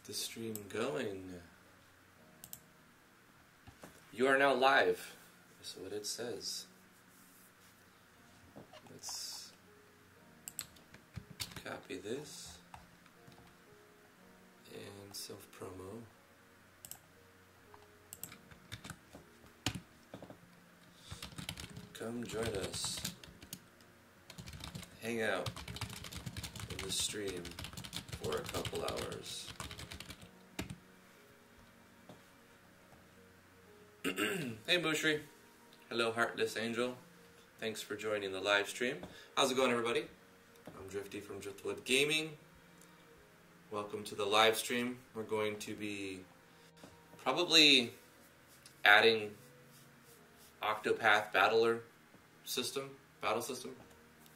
the stream going. You are now live. That's what it says. Let's copy this and self-promo. Come join us. Hang out in the stream for a couple hours. Hey Bushri. Hello Heartless Angel. Thanks for joining the live stream. How's it going everybody? I'm Drifty from Driftwood Gaming. Welcome to the live stream. We're going to be probably adding Octopath battle system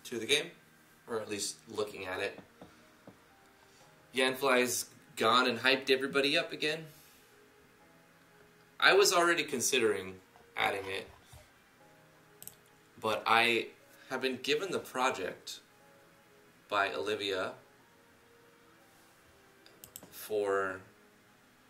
to the game, or at least looking at it. Yanfly's gone and hyped everybody up again. I was already considering adding it, but I have been given the project by Olivia for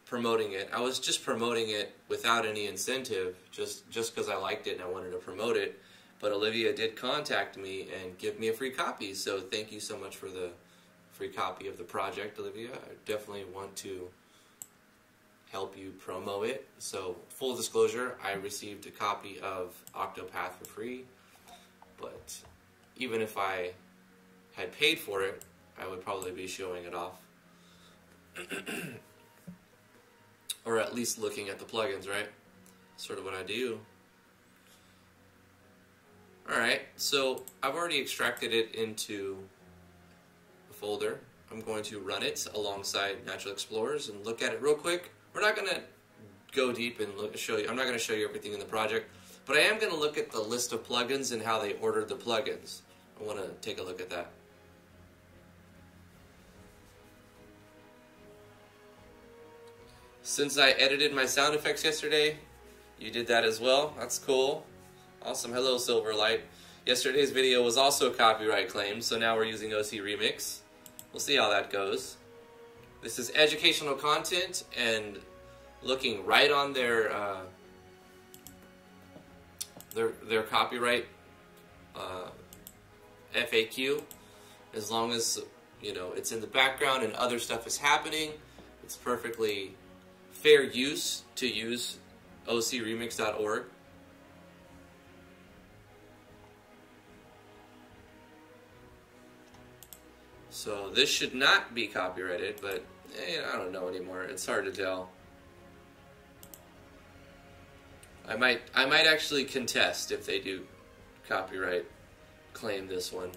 promoting it. I was just promoting it without any incentive, just because I liked it and I wanted to promote it. But Olivia did contact me and give me a free copy, so thank you so much for the free copy of the project, Olivia. I definitely want to help you promo it. So, full disclosure, I received a copy of Octopath for free, but even if I had paid for it, I would probably be showing it off. Or at least looking at the plugins, right? Sort of what I do. Alright, so I've already extracted it into a folder. I'm going to run it alongside Natural Explorers and look at it real quick. We're not going to go deep and show you. I'm not going to show you everything in the project, but I am going to look at the list of plugins and how they ordered the plugins. I want to take a look at that. Since I edited my sound effects yesterday, you did that as well. That's cool. Awesome. Hello, Silverlight. Yesterday's video was also copyright claimed, so now we're using OC Remix. We'll see how that goes. This is educational content and looking right on their copyright FAQ. As long as, you know, it's in the background and other stuff is happening, it's perfectly fair use to use ocremix.org. So this should not be copyrighted, but I don't know anymore. It's hard to tell. I might actually contest if they do copyright claim this one.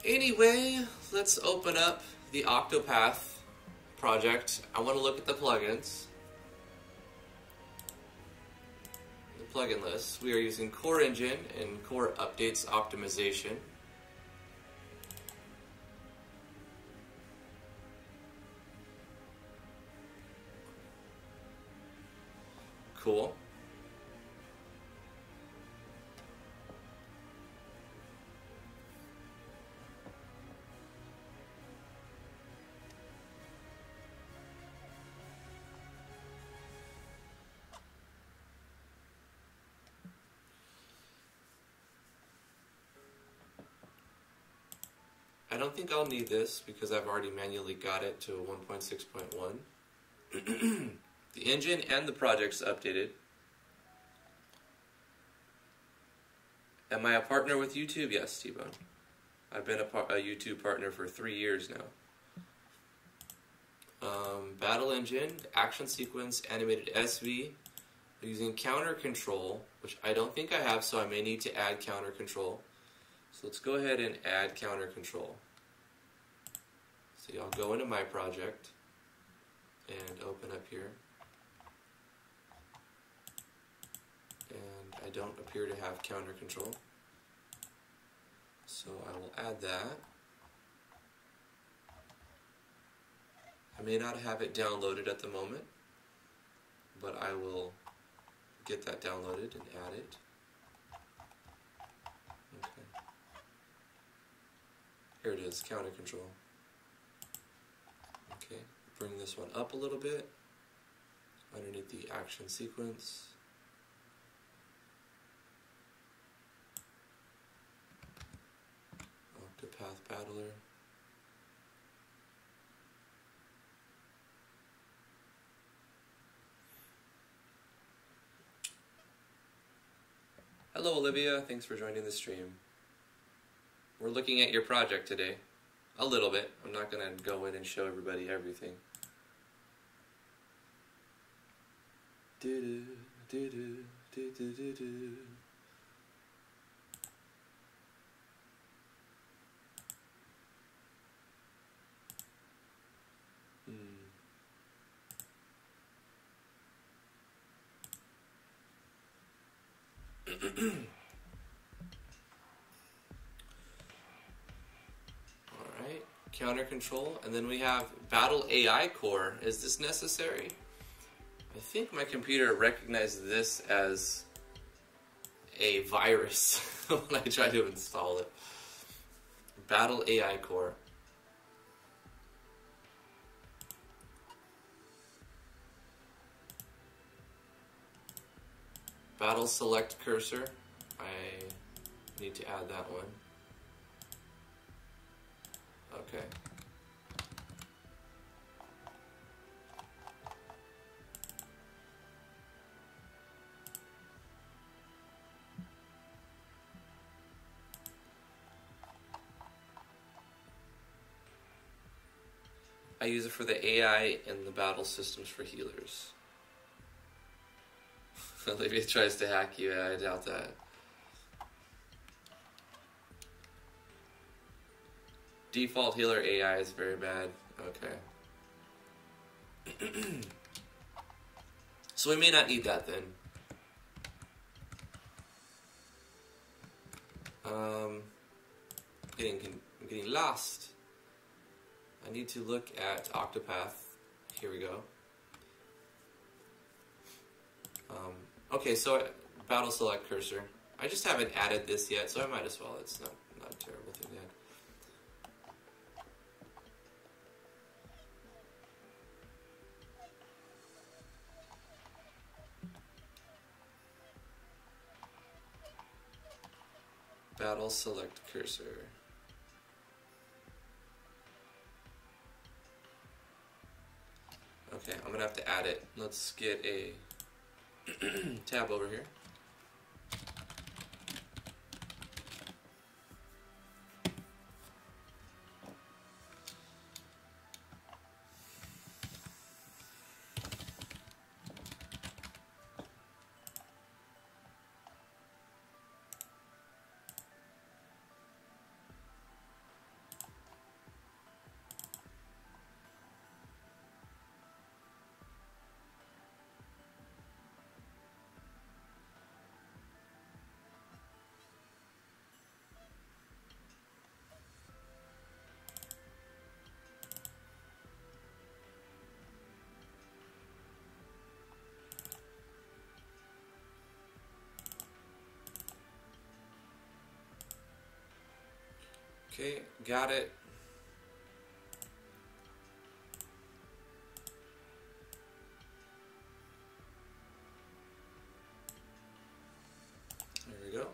Anyway, let's open up the Octopath project. I want to look at the plugins. The plugin list. We are using Core Engine and Core Updates Optimization. Cool. I don't think I'll need this because I've already manually got it to 1.6.1. The engine and the project's updated. Am I a partner with YouTube? Yes, T-Bone. I've been a YouTube partner for 3 years now. Battle engine, action sequence, animated SV. Using counter control, which I don't think I have, so I may need to add counter control. So let's go ahead and add counter control. So I'll go into my project and open up here. And I don't appear to have counter control. So I will add that. I may not have it downloaded at the moment, but I will get that downloaded and add it. Here it is, counter control. Okay, bring this one up a little bit underneath the action sequence. Octopath Battler. Hello Olivia, thanks for joining the stream. We're looking at your project today. A little bit. I'm not going to go in and show everybody everything. Alright, counter control, and then we have Battle AI Core. Is this necessary? I think my computer recognized this as a virus when I tried to install it. Battle AI Core. Battle select cursor. I need to add that one. Okay. I use it for the AI and the battle systems for healers. Olivia tries to hack you, I doubt that. Default healer AI is very bad. Okay. So we may not need that then. I'm getting lost. I need to look at Octopath. Here we go. Okay, so battle select cursor. I just haven't added this yet, so I might as well. It's not a terrible thing yet. Battle select cursor. Okay, I'm gonna have to add it. Let's get a tab over here. Okay, got it. There we go.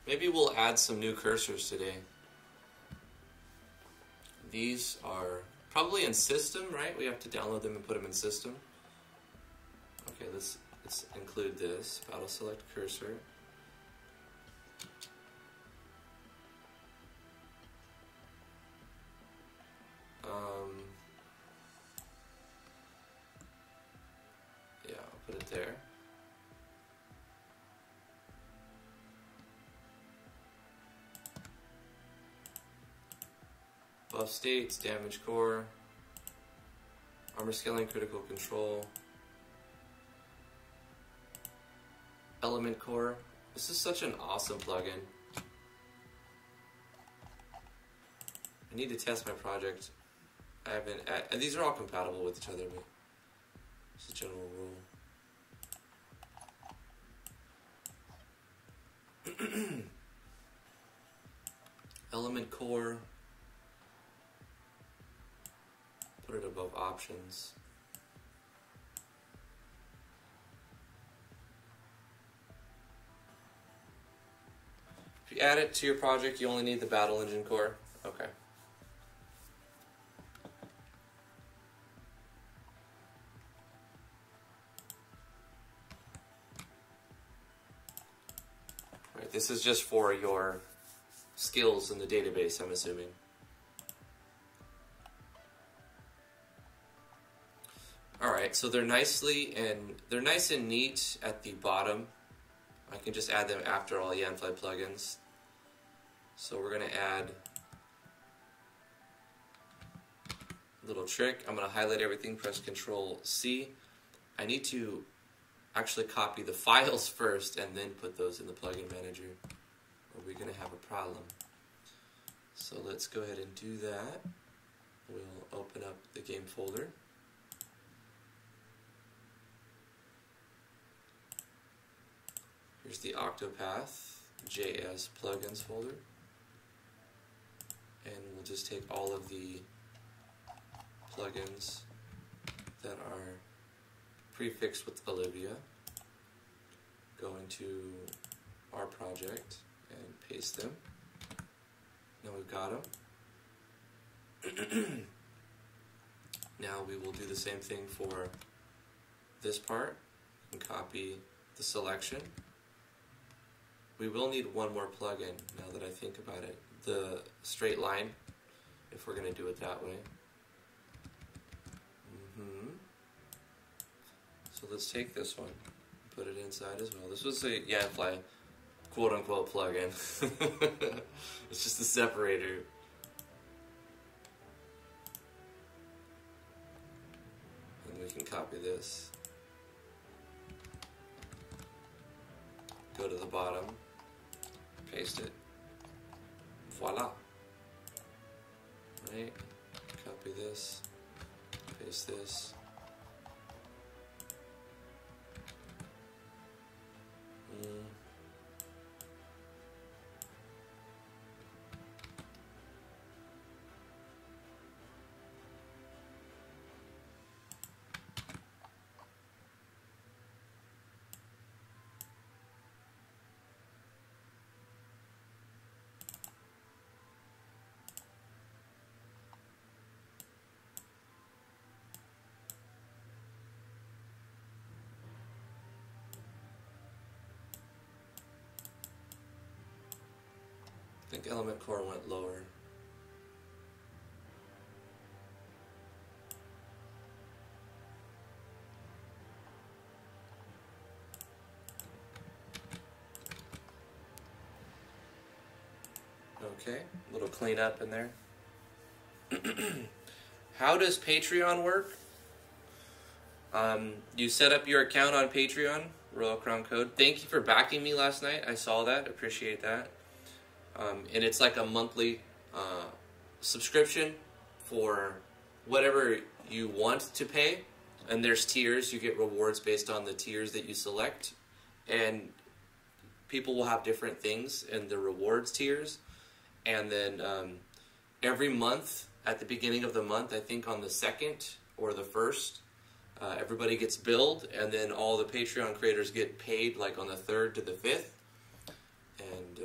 Maybe we'll add some new cursors today. These are probably in system, right? We have to download them and put them in system. Okay, let's include this. Battle select cursor. Yeah, I'll put it there. Buff states, damage core, armor scaling, critical control, element core. This is such an awesome plugin. I need to test my project. I haven't, and these are all compatible with each other, but it's a general rule. element core, put it above options. If you add it to your project, you only need the battle engine core. Okay. Right, this is just for your skills in the database, I'm assuming. Alright, so they're nice and neat at the bottom. I can just add them after all Yanfly plugins. So we're going to add a little trick. I'm going to highlight everything, press Control C. I need to actually copy the files first and then put those in the plugin manager, or we're going to have a problem. So let's go ahead and do that. We'll open up the game folder. Here's the Octopath JS plugins folder. And we'll just take all of the plugins that are prefixed with Olivia, go into our project and paste them. Now we've got them. Now we will do the same thing for this part and copy the selection. We will need one more plugin now that I think about it. The straight line, if we're going to do it that way. So let's take this one, put it inside as well. This was a Yanfly quote-unquote plugin. It's just a separator. And we can copy this. Go to the bottom, paste it. Voila. Right? Copy this, paste this. I think element core went lower. Okay, a little cleanup in there. How does Patreon work? You set up your account on Patreon, Royal Crown Code. Thank you for backing me last night. I saw that, appreciate that. And it's like a monthly subscription for whatever you want to pay. And there's tiers. You get rewards based on the tiers that you select. And people will have different things in the rewards tiers. And then every month, at the beginning of the month, I think on the 2nd or the 1st, everybody gets billed. And then all the Patreon creators get paid like on the 3rd to the 5th. And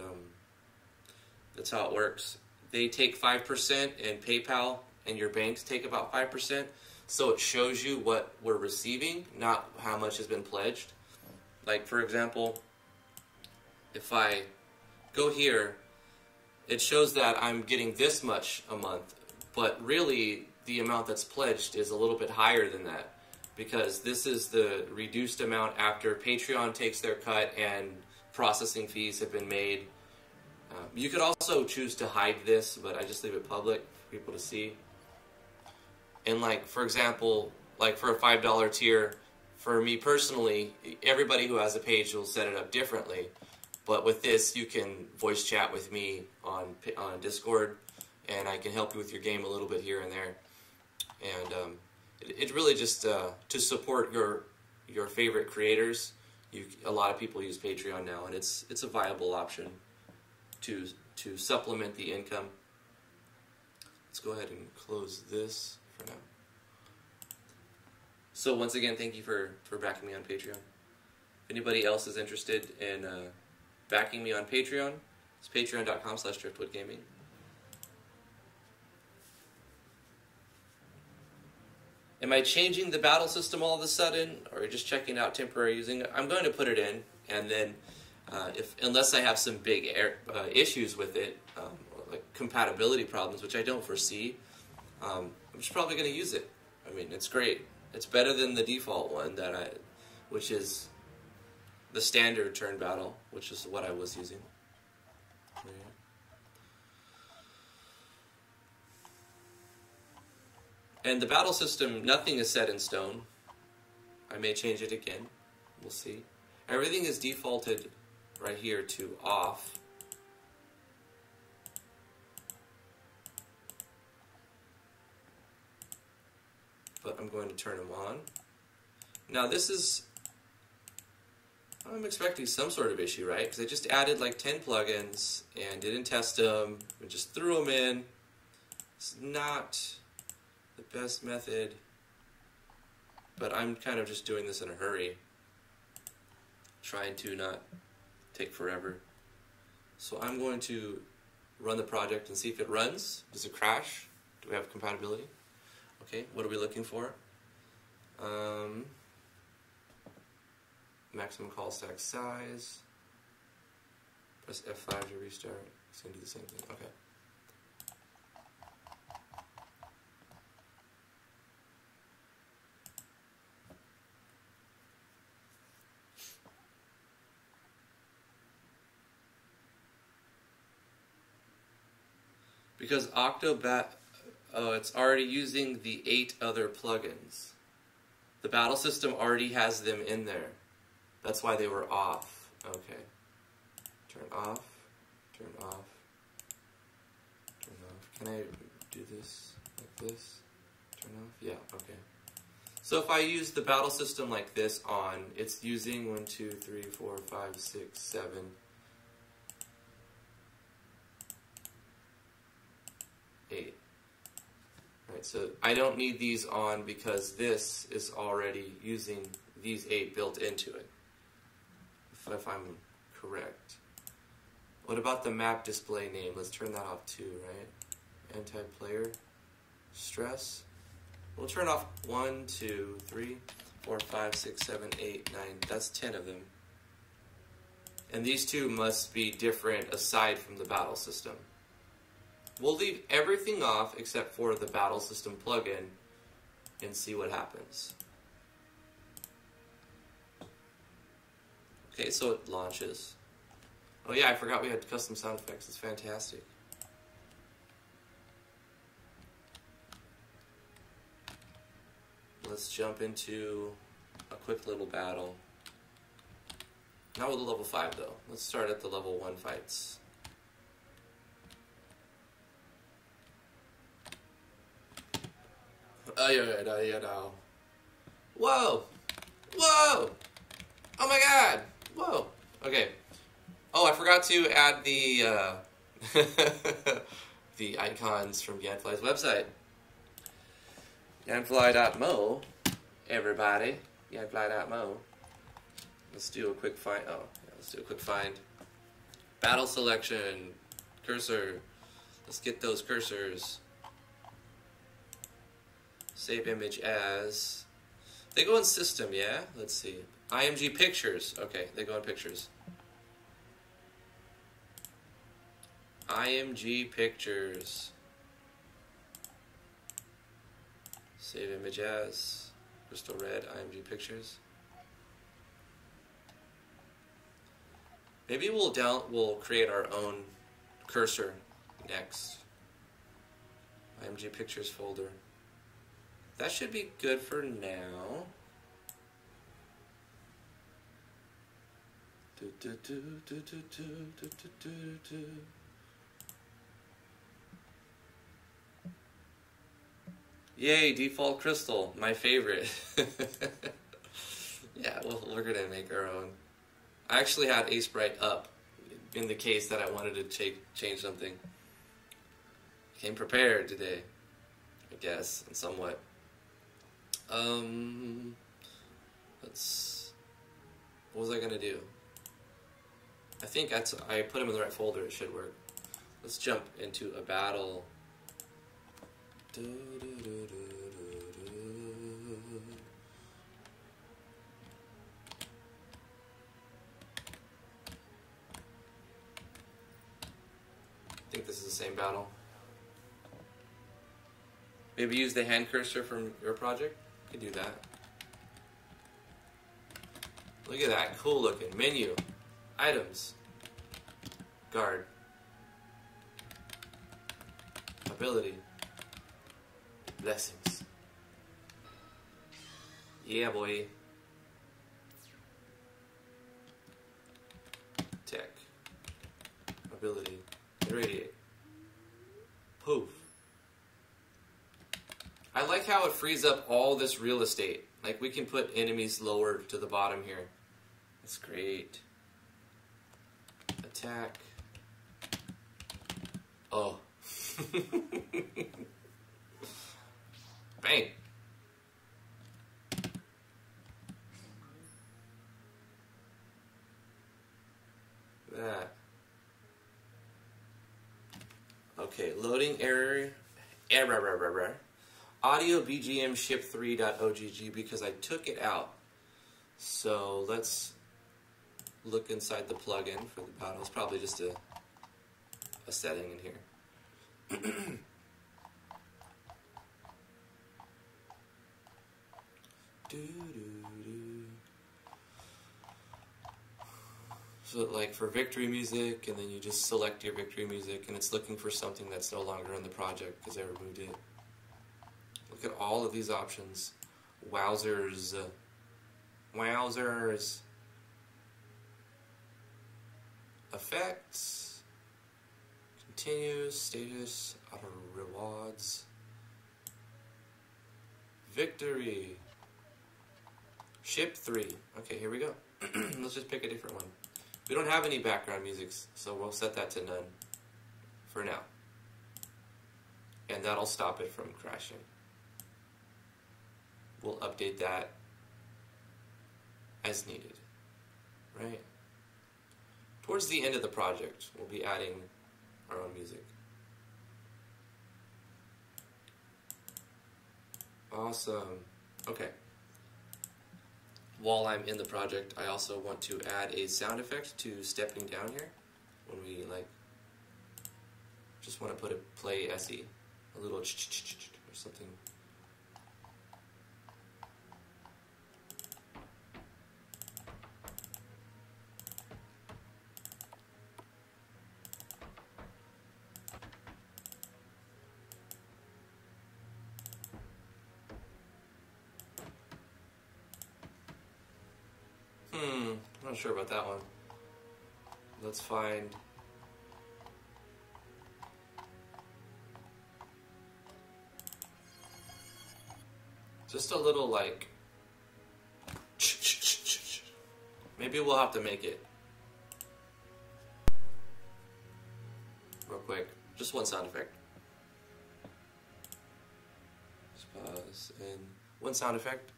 that's how it works. They take 5% in PayPal, and your banks take about 5%. So it shows you what we're receiving, not how much has been pledged. Like, for example, if I go here, it shows that I'm getting this much a month. But really, the amount that's pledged is a little bit higher than that, because this is the reduced amount after Patreon takes their cut and processing fees have been made. You could also choose to hide this, but I just leave it public for people to see. And like, for example, like for a $5 tier, for me personally, everybody who has a page will set it up differently. But with this, you can voice chat with me on Discord, and I can help you with your game a little bit here and there. And it really just to support your favorite creators. A lot of people use Patreon now, and it's a viable option to to supplement the income. Let's go ahead and close this for now. So once again, thank you for backing me on Patreon. If anybody else is interested in backing me on Patreon, it's patreon.com/driftwoodgaming. Am I changing the battle system all of a sudden, or just checking out temporary using? I'm going to put it in, and then unless I have some big issues with it, like compatibility problems, which I don't foresee, I'm just probably going to use it. I mean, it's great. It's better than the default one which is the standard turn battle, which is what I was using. And the battle system, nothing is set in stone. I may change it again. We'll see. Everything is defaulted right here to off. But I'm going to turn them on. Now this is, I'm expecting some sort of issue, right? Because I just added like 10 plugins and didn't test them and just threw them in. It's not the best method, but I'm kind of just doing this in a hurry, trying to not take forever. So I'm going to run the project and see if it runs. Does it crash? Do we have compatibility? Okay, what are we looking for? Maximum call stack size. Press F5 to restart. It's going to do the same thing. Okay. Because Octobat, oh, it's already using the 8 other plugins. The battle system already has them in there. That's why they were off. Okay. Turn off. Turn off. Turn off. Can I do this like this? Turn off? Yeah, okay. So if I use the battle system like this on, it's using 1, 2, 3, 4, 5, 6, 7. Right, so I don't need these on because this is already using these 8 built into it, if I'm correct. What about the map display name? Let's turn that off too, right? Anti-player stress. We'll turn off 1, 2, 3, 4, 5, 6, 7, 8, 9. That's 10 of them. And these 2 must be different aside from the battle system. We'll leave everything off except for the battle system plugin and see what happens. Okay, so it launches. Oh yeah, I forgot we had custom sound effects. It's fantastic. Let's jump into a quick little battle. Not with a level 5 though. Let's start at the level 1 fights. Whoa! Whoa! Oh my god! Whoa! Okay. Oh, I forgot to add the the icons from Yanfly's website. Yanfly.mo, everybody. Yanfly.mo. Let's do a quick find. Oh, yeah, let's do a quick find. Battle selection. Cursor. Let's get those cursors. Save image as. They go in system, yeah? Let's see. IMG pictures. Okay, they go in pictures. IMG pictures. Save image as. Crystal red, IMG pictures. Maybe we'll create our own cursor next. IMG pictures folder. That should be good for now. Yay, default crystal, my favorite. Yeah, we're gonna make our own. I actually had Ace Bright up in the case that I wanted to change something. Came prepared today, I guess, and somewhat. What was I gonna do? I think I put them in the right folder. It should work. Let's jump into a battle. I think this is the same battle. Maybe use the hand cursor from your project. You can do that. Look at that, cool looking menu, items, guard, ability, blessings. Yeah, boy. Tech, ability, irradiate, poof. I like how it frees up all this real estate. Like, we can put enemies lower to the bottom here. That's great. Attack. Oh. Bang. That. Okay, loading error. Audio BGM ship3.ogg because I took it out. So let's look inside the plugin for the battle. It's probably just a setting in here. So like for victory music, and then you just select your victory music, and it's looking for something that's no longer in the project because I removed it. Look at all of these options. Wowzers. Wowzers. Effects. Continues. Status. Auto rewards. Victory. Ship 3. Okay, here we go. Let's just pick a different one. We don't have any background music, so we'll set that to none for now. And that'll stop it from crashing. We'll update that as needed, right? Towards the end of the project, we'll be adding our own music. Awesome. Okay. While I'm in the project, I also want to add a sound effect to stepping down here. When we just want to put a play SE, a little ch-ch-ch-ch or something. I'm not sure about that one. Let's find... just a little like... maybe we'll have to make it real quick. Just one sound effect. Just pause and one sound effect.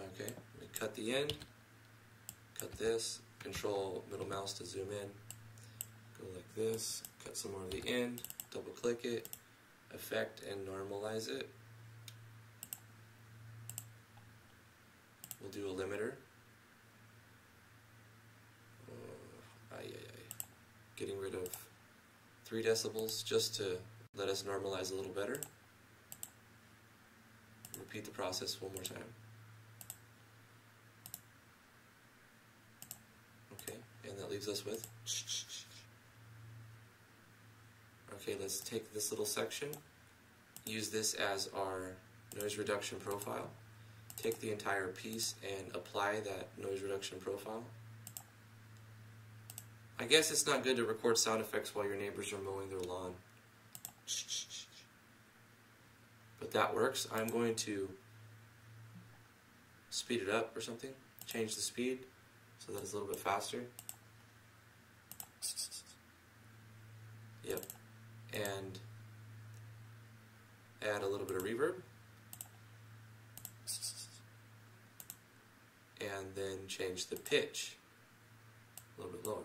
Okay, we cut the end, cut this, control middle mouse to zoom in, go like this, cut some more of the end, double click it, effect and normalize it. We'll do a limiter. Getting rid of 3 decibels just to let us normalize a little better. Repeat the process one more time. And that leaves us with... okay, let's take this little section, use this as our noise reduction profile, take the entire piece and apply that noise reduction profile. I guess it's not good to record sound effects while your neighbors are mowing their lawn. But that works. I'm going to speed it up or something, change the speed. so that it's a little bit faster. Yep. And add a little bit of reverb. And then change the pitch a little bit lower.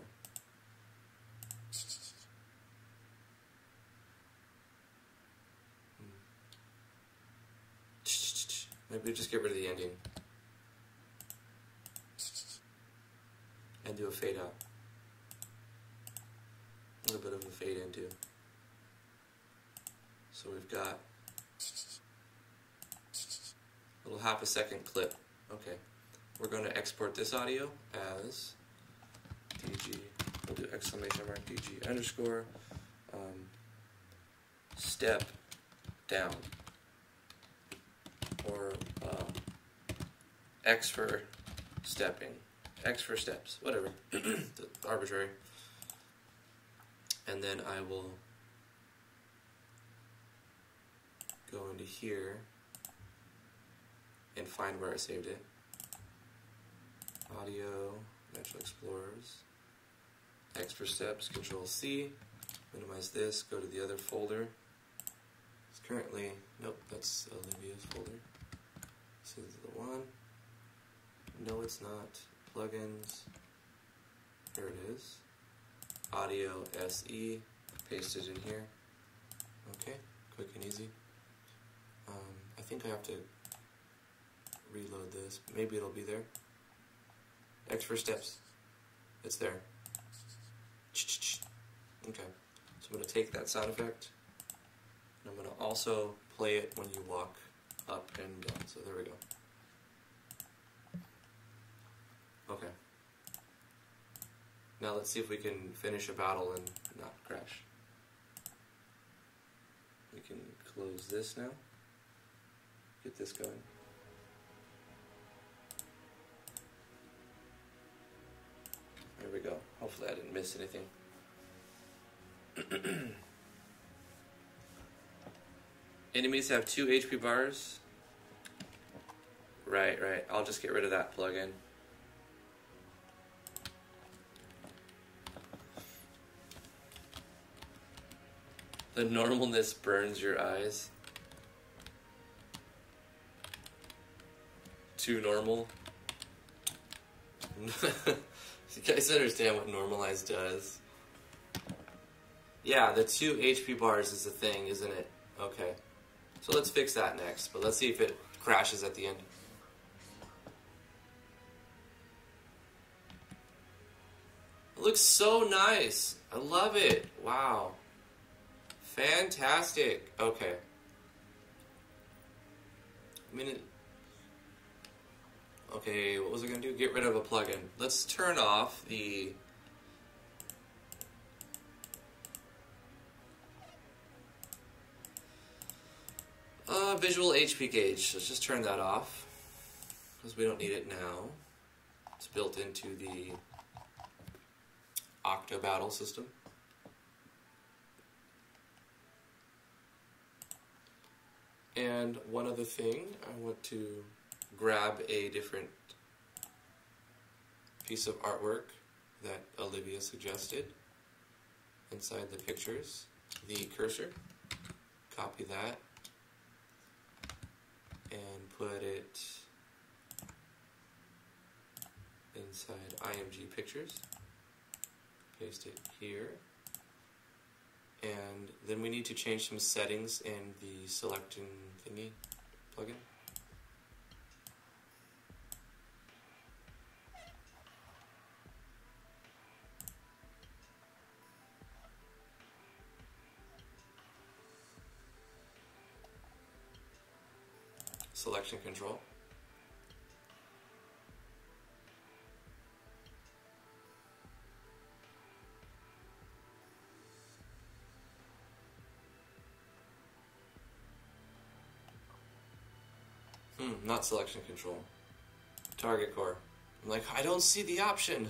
Maybe just get rid of the ending. And do a fade out. A little bit of a fade in too. So we've got a little half a second clip. Okay. We're going to export this audio as DG, we'll do exclamation mark DG underscore step down, or X for stepping, X for steps, whatever, arbitrary. And then I will go into here and find where I saved it. Audio, Natural Explorers, X for steps, Control C, minimize this, go to the other folder. It's currently, nope, that's Olivia's folder. This is the one. No, it's not. Plugins, here it is. Audio SE, paste it in here. Okay, quick and easy. I think I have to reload this. Maybe it'll be there. X for steps. It's there. Okay. So I'm going to take that sound effect, and I'm going to also play it when you walk up and down. So there we go. Okay. Now let's see if we can finish a battle and not crash. We can close this now. Get this going. There we go. Hopefully I didn't miss anything. Enemies have 2 HP bars. Right. I'll just get rid of that plugin. The normalness burns your eyes. Too normal. You guys understand what normalize does? Yeah, the 2 HP bars is the thing, isn't it? Okay. So let's fix that next, but let's see if it crashes at the end. It looks so nice. I love it. Wow. Fantastic. Okay. Okay, what was I going to do? Get rid of a plugin. Let's turn off the visual HP gauge. Let's just turn that off because we don't need it now. It's built into the Octo Battle system. And one other thing, I want to grab a different piece of artwork that Olivia suggested inside the pictures. The cursor, copy that, and put it inside IMG Pictures. Paste it here. And then we need to change some settings in the selecting thingy plugin. Selection control. Not selection control. Target core. I'm like, I don't see the option.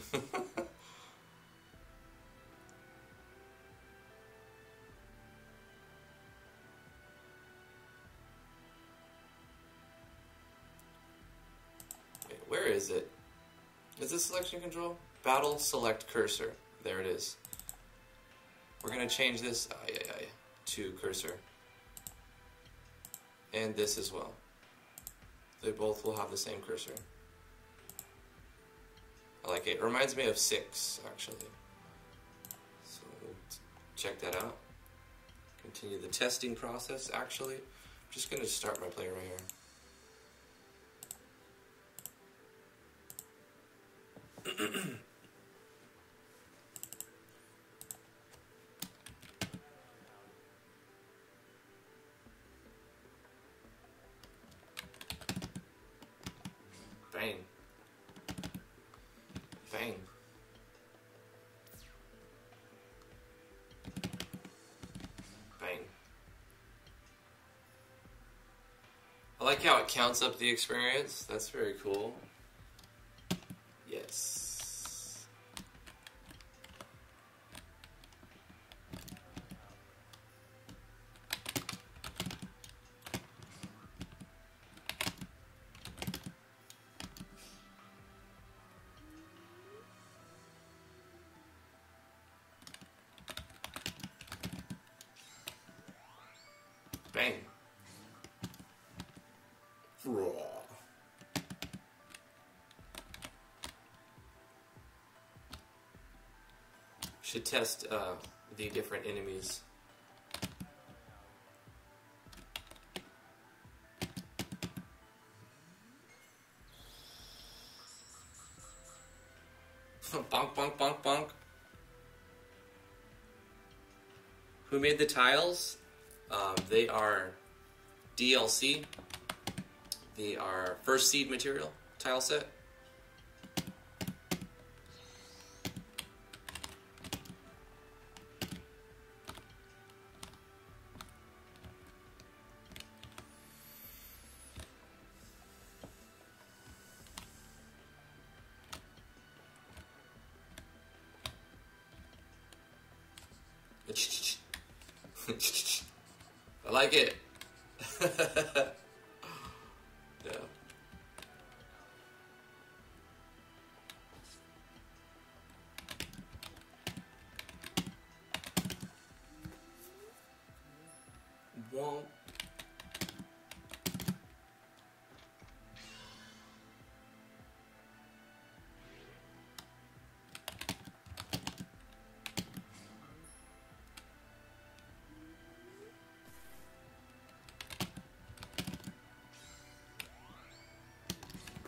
Wait, where is it? Is this selection control? Battle select cursor. There it is. We're gonna change this to cursor. And this as well. They both will have the same cursor. I like it. It reminds me of 6, actually. So we'll check that out. Continue the testing process, actually. I'm just going to start my play right here. Bang. Bang. Bang. I like how it counts up the experience. That's very cool. Yes. Bang. Raw. Should test the different enemies. Bonk, bonk, bonk, bonk. Who made the tiles? They are DLC. They are first seed material tile set. I like it. Yeah. Won't.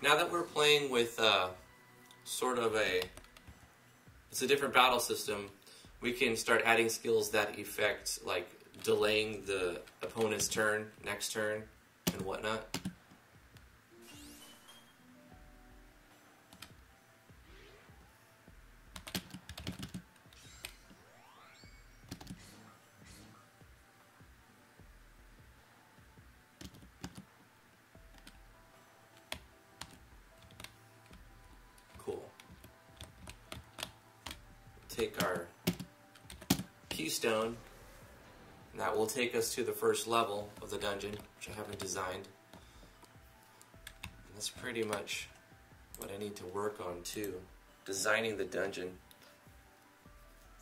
Now that we're playing with sort of it's a different battle system, we can start adding skills that affect, like, delaying the opponent's turn, next turn, and whatnot. Take our keystone, and that will take us to the first level of the dungeon, which I haven't designed. And that's pretty much what I need to work on too, designing the dungeon.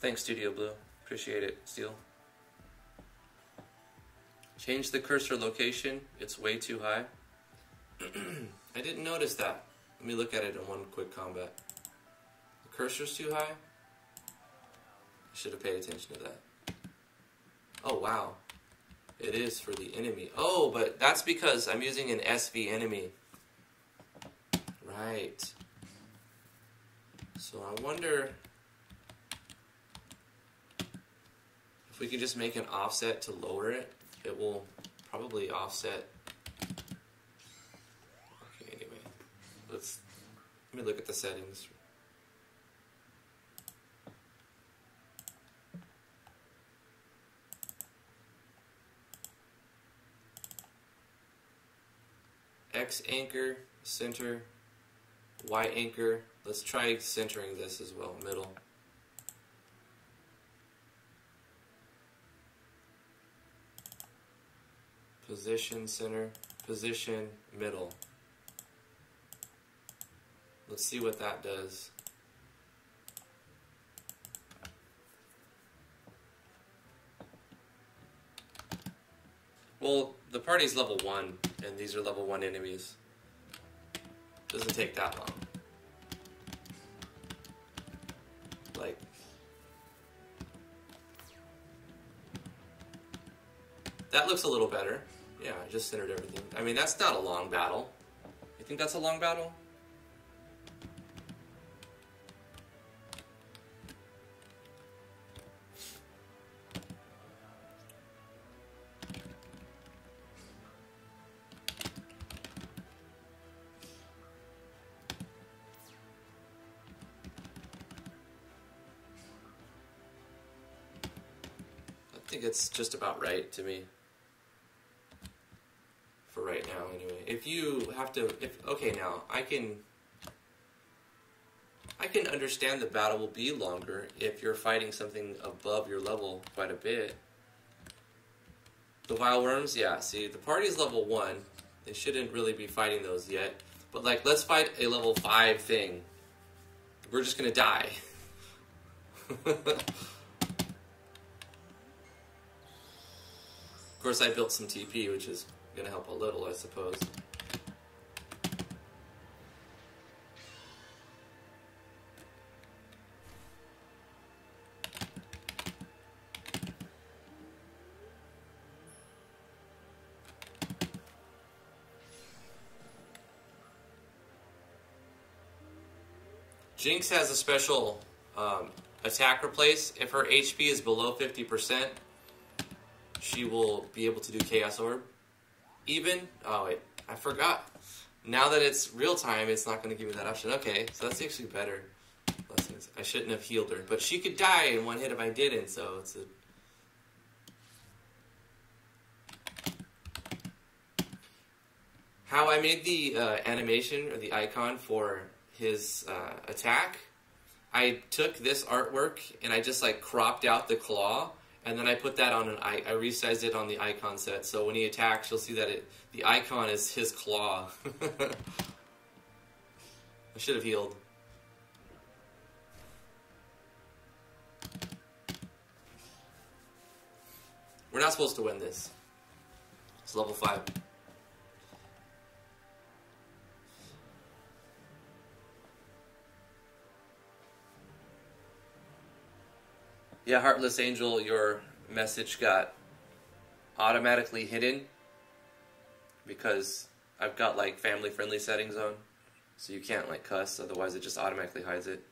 Thanks, Studio Blue. Appreciate it, Steel. Change the cursor location. It's way too high. I didn't notice that. Let me look at it in one quick combat. The cursor's too high? I should have paid attention to that. Oh, wow. It is for the enemy. Oh, but that's because I'm using an SV enemy. Right. So I wonder if we can just make an offset to lower it. It will probably offset. Okay, anyway. Let me look at the settings. X anchor, center, Y anchor. Let's try centering this as well, middle. Position, center, position, middle. Let's see what that does. Well, the party's level 1, and these are level 1 enemies. Doesn't take that long. Like, that looks a little better. Yeah, I just centered everything. I mean, that's not a long battle. You think that's a long battle? I think it's just about right to me. For right now, anyway. If you have to, okay, now I can understand the battle will be longer if you're fighting something above your level quite a bit. The Vile Worms, yeah. See, the party's level 1. They shouldn't really be fighting those yet. But like, let's fight a level 5 thing. We're just gonna die. Of course, I built some TP, which is gonna help a little, I suppose. Jinx has a special attack replace. If her HP is below 50%, she will be able to do Chaos Orb. Even, oh wait, I forgot. Now that it's real time, it's not going to give me that option. Okay, so that's actually better. Blessings. I shouldn't have healed her, but she could die in one hit if I didn't, so it's a... How I made the animation, or the icon for his attack, I took this artwork and I just like cropped out the claw, and then I put that on I resized it on the icon set, so when he attacks, you'll see that the icon is his claw. I should have healed. We're not supposed to win this. It's level 5. Yeah, Heartless Angel, your message got automatically hidden because I've got like family friendly settings on, so you can't like cuss, otherwise it just automatically hides it.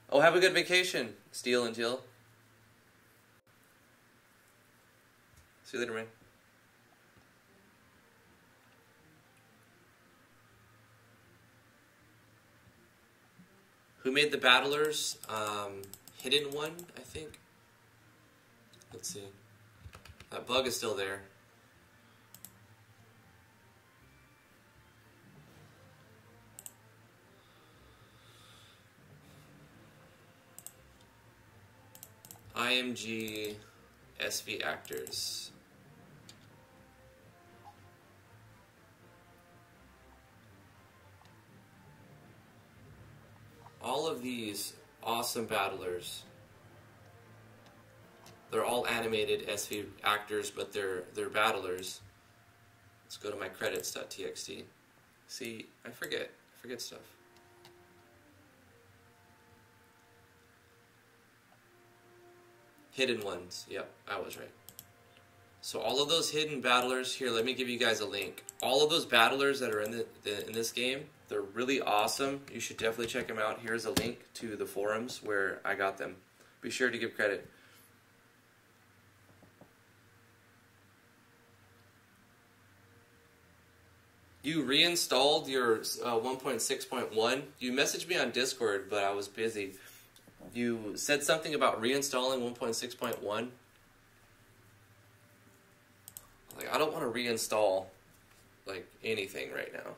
Oh, have a good vacation, Steel and Teal. See you later, man. Who made the battlers? Hidden One, I think. Let's see. That bug is still there. IMG SV Actors. All of these awesome battlers, they're all animated SV actors, but they're battlers. Let's go to my credits.txt. See, I forget stuff. Hidden Ones, yep, I was right. So all of those hidden battlers, here, let me give you guys a link. All of those battlers that are in this game, they're really awesome. You should definitely check them out. Here's a link to the forums where I got them. Be sure to give credit. You reinstalled your 1.6.1. You messaged me on Discord, but I was busy. You said something about reinstalling 1.6.1. Like, I don't want to reinstall like anything right now.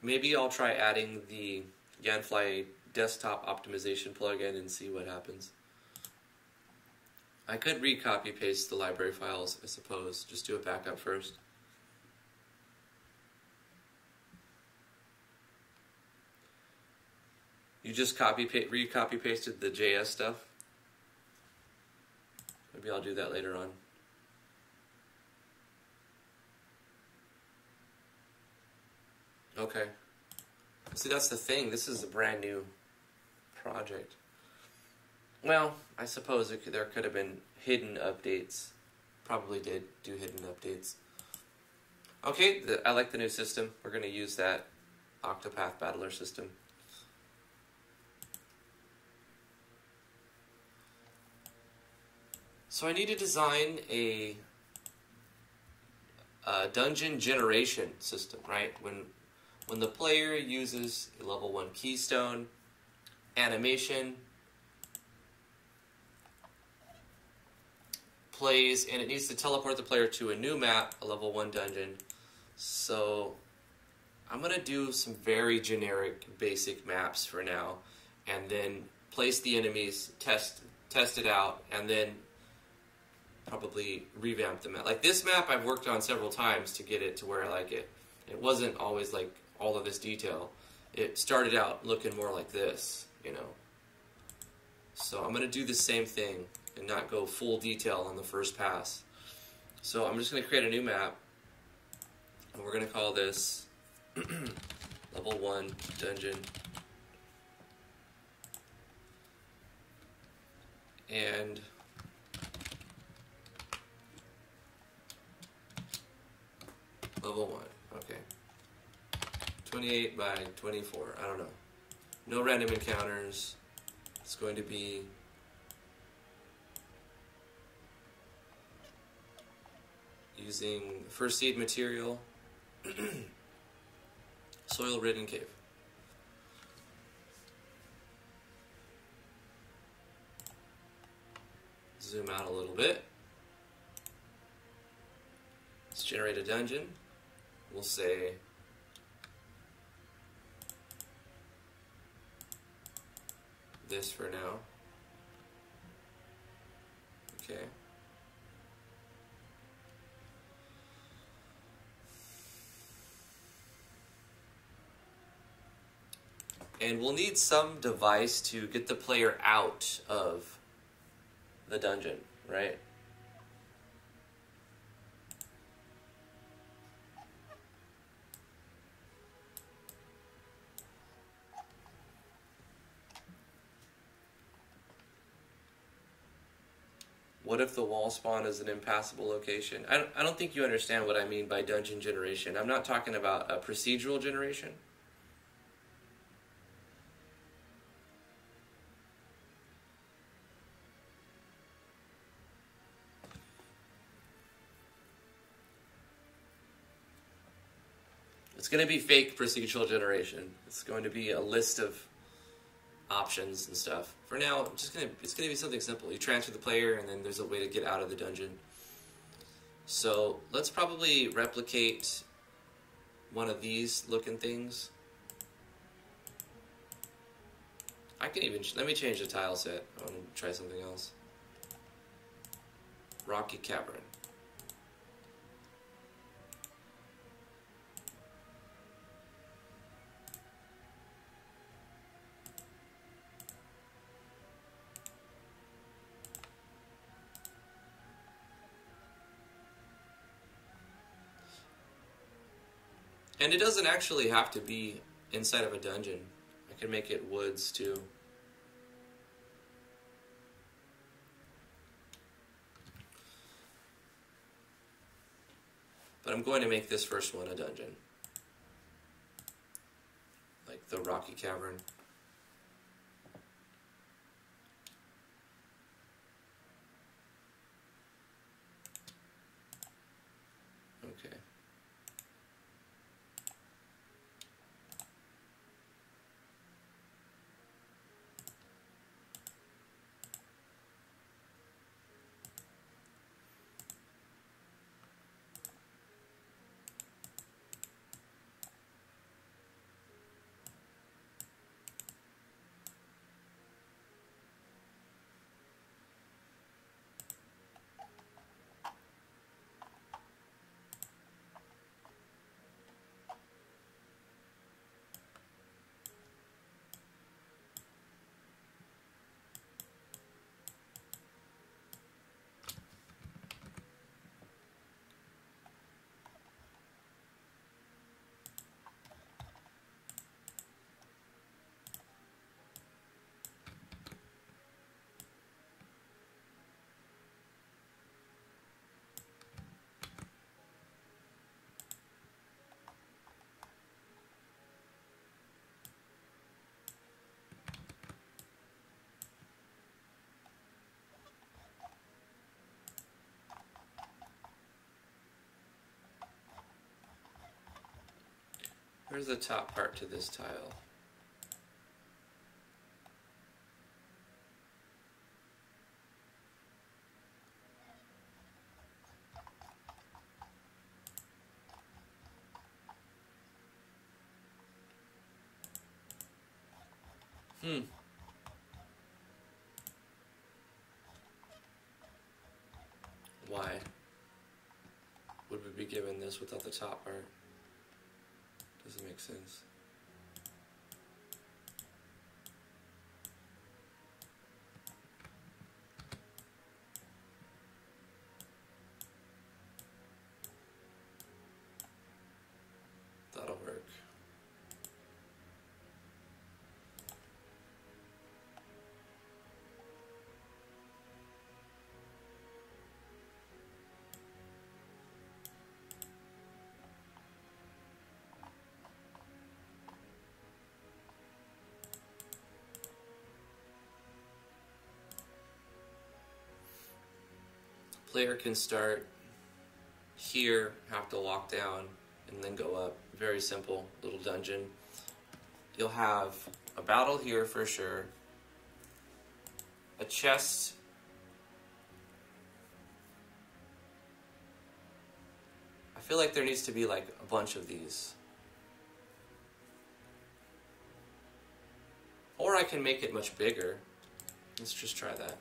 Maybe I'll try adding the Yanfly desktop optimization plugin and see what happens. I could re-copy paste the library files, I suppose. Just do a backup first. You just re-copy pasted the JS stuff? Maybe I'll do that later on. Okay. See, that's the thing. This is a brand new project. Well, I suppose there could have been hidden updates. Probably did do hidden updates. Okay, I like the new system. We're going to use that Octopath Battler system. So I need to design a dungeon generation system, right? When the player uses a level 1 keystone, animation plays, and it needs to teleport the player to a new map, a level 1 dungeon. So I'm going to do some very generic basic maps for now, and then place the enemies, test it out, and then probably revamp the map. Like this map I've worked on several times to get it to where I like it. It wasn't always like all of this detail. It started out looking more like this, you know. So I'm going to do the same thing and not go full detail on the first pass. So I'm just going to create a new map, and we're going to call this level 1 dungeon. And level 1, okay. 28 by 24, I don't know. No random encounters. It's going to be using first seed material, soil-ridden cave. Zoom out a little bit. Let's generate a dungeon. We'll say this for now. Okay. And we'll need some device to get the player out of the dungeon, right? What if the wall spawn is an impassable location? I don't think you understand what I mean by dungeon generation. I'm not talking about a procedural generation. It's going to be fake procedural generation. It's going to be a list of options and stuff. For now, it's going to be something simple. You transfer the player, and then there's a way to get out of the dungeon. So let's probably replicate one of these looking things. I can even, let me change the tile set. I want to try something else. Rocky Cavern. And it doesn't actually have to be inside of a dungeon. I can make it woods too. But I'm going to make this first one a dungeon. Like the Rocky Cavern. Okay. Where's the top part to this tile? Why would we be given this without the top part? Doesn't make sense. That'll work. Player can start here, have to walk down, and then go up. Very simple little dungeon. You'll have a battle here for sure, a chest, I feel like there needs to be like a bunch of these. Or I can make it much bigger. Let's just try that.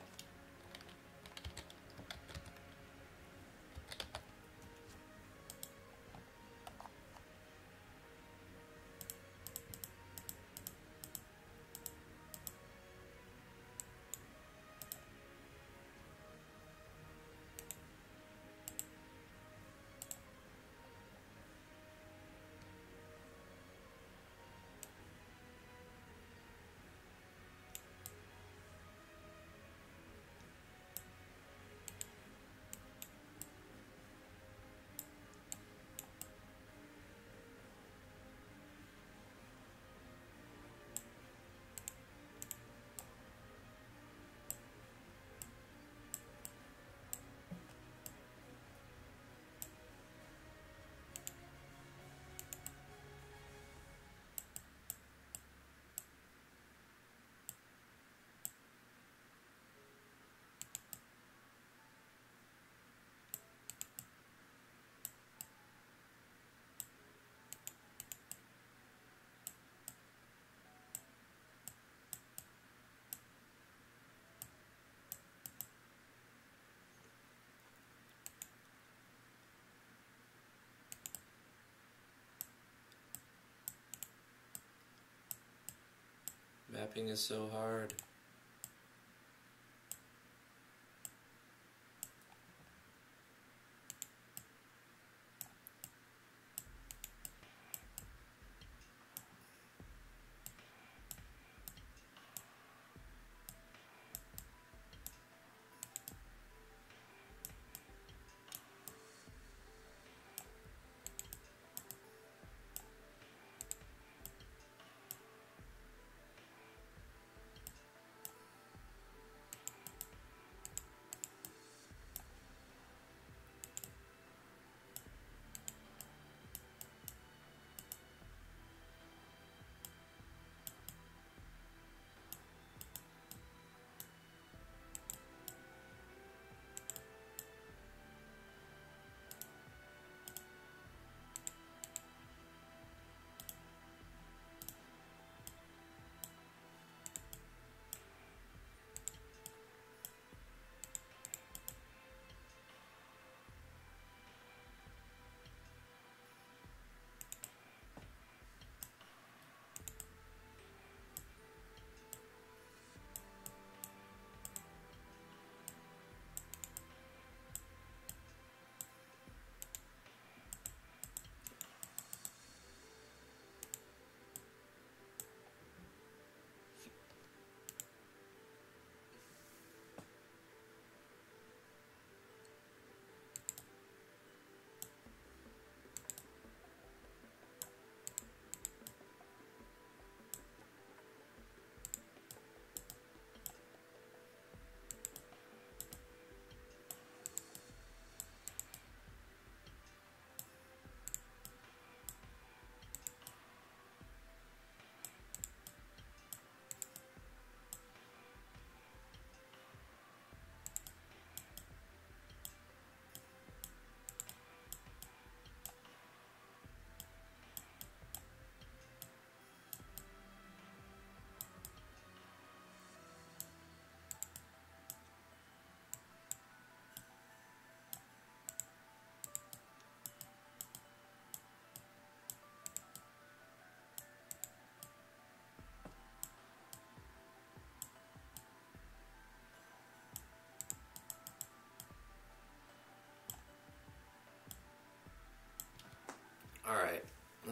Mapping is so hard.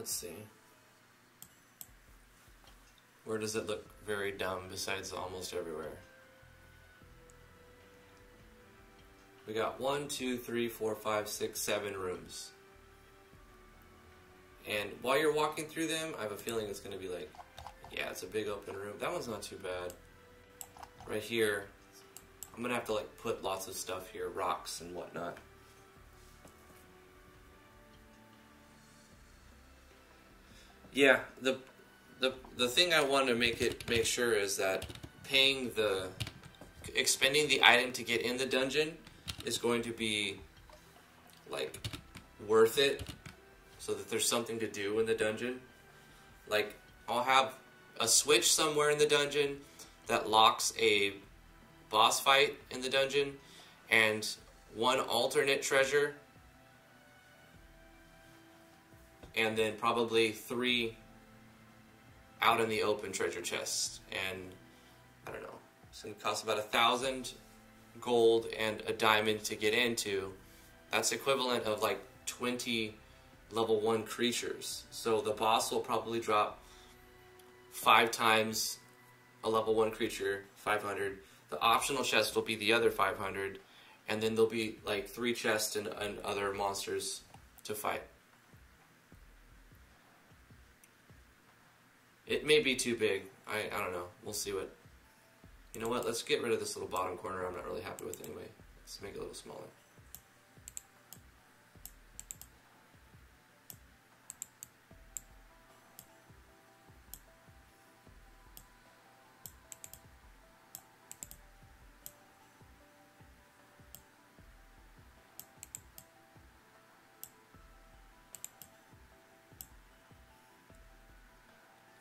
let's see. Where does it look very dumb besides almost everywhere? We got 1, 2, 3, 4, 5, 6, 7 rooms. And while you're walking through them, I have a feeling it's going to be like, yeah, it's a big open room. That one's not too bad. Right here, I'm going to have to like put lots of stuff here, rocks and whatnot. Yeah, the thing I want to make sure is that expending the item to get in the dungeon is going to be like worth it, so that there's something to do in the dungeon. Like, I'll have a switch somewhere in the dungeon that locks a boss fight in the dungeon, and one alternate treasure, and then probably 3 out in the open treasure chests. And I don't know, it's going to cost about 1,000 gold and a diamond to get into. That's equivalent of like 20 level 1 creatures. So the boss will probably drop 5 times a level 1 creature, 500. The optional chest will be the other 500, and then there'll be like 3 chests and other monsters to fight. It may be too big. I don't know. We'll see what... You know what? Let's get rid of this little bottom corner I'm not really happy with anyway. Let's make it a little smaller.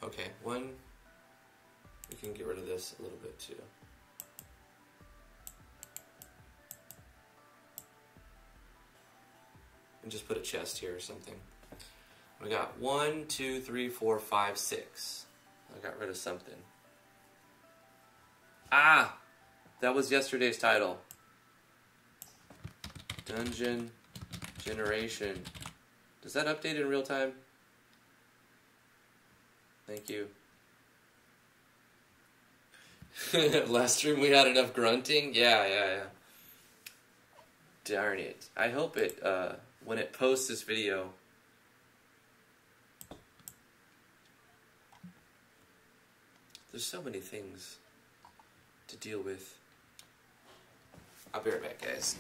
Okay, we can get rid of this a little bit too. And just put a chest here or something. We got 1, 2, 3, 4, 5, 6. I got rid of something. Ah! That was yesterday's title. Dungeon Generation. Does that update in real time? Thank you. Last stream we had enough grunting? Yeah. Darn it. I hope it, when it posts this video... There's so many things to deal with. I'll be right back, guys.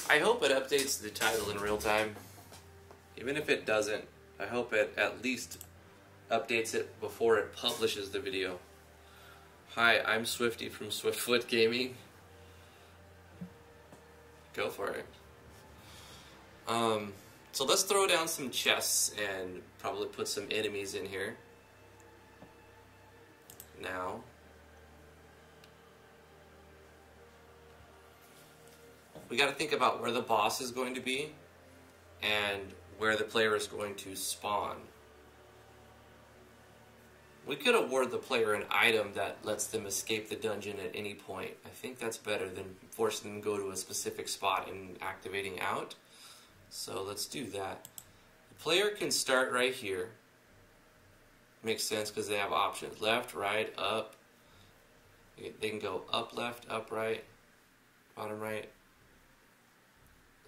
I hope it updates the title in real time. Even if it doesn't, I hope it at least updates it before it publishes the video. Hi, I'm Swifty from Swiftfoot Gaming. Go for it. So let's throw down some chests and probably put some enemies in here. Now. we got to think about where the boss is going to be and where the player is going to spawn. We could award the player an item that lets them escape the dungeon at any point. I think that's better than forcing them to go to a specific spot and activating out. So let's do that. The player can start right here. Makes sense because they have options. Left, right, up. They can go up, left, up, right, bottom, right.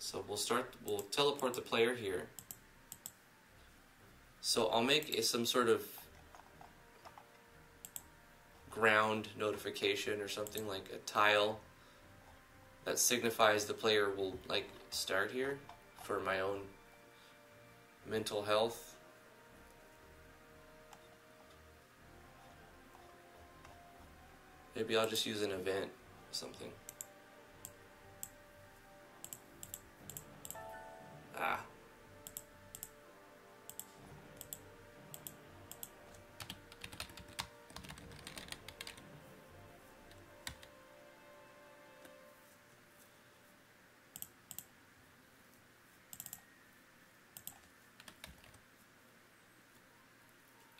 So we'll teleport the player here. So I'll make some sort of ground notification or something, like a tile that signifies the player will like start here for my own mental health. Maybe I'll just use an event or something. Ah.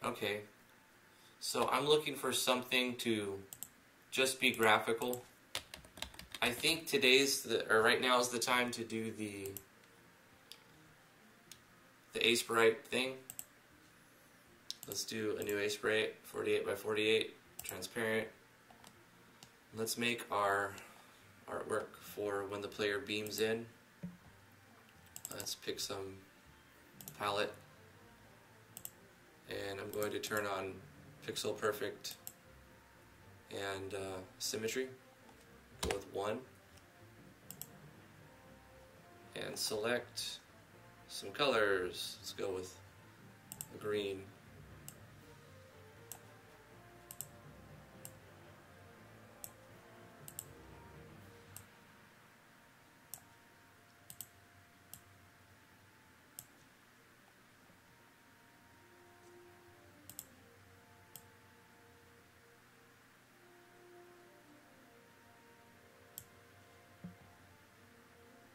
Okay, so I'm looking for something to just be graphical. I think right now is the time to do the Ace Bright thing. Let's do a new Ace Bright, 48 by 48, transparent. Let's make our artwork for when the player beams in. Let's pick some palette. And I'm going to turn on pixel perfect and symmetry. Go with 1. And select some colors. Let's go with green.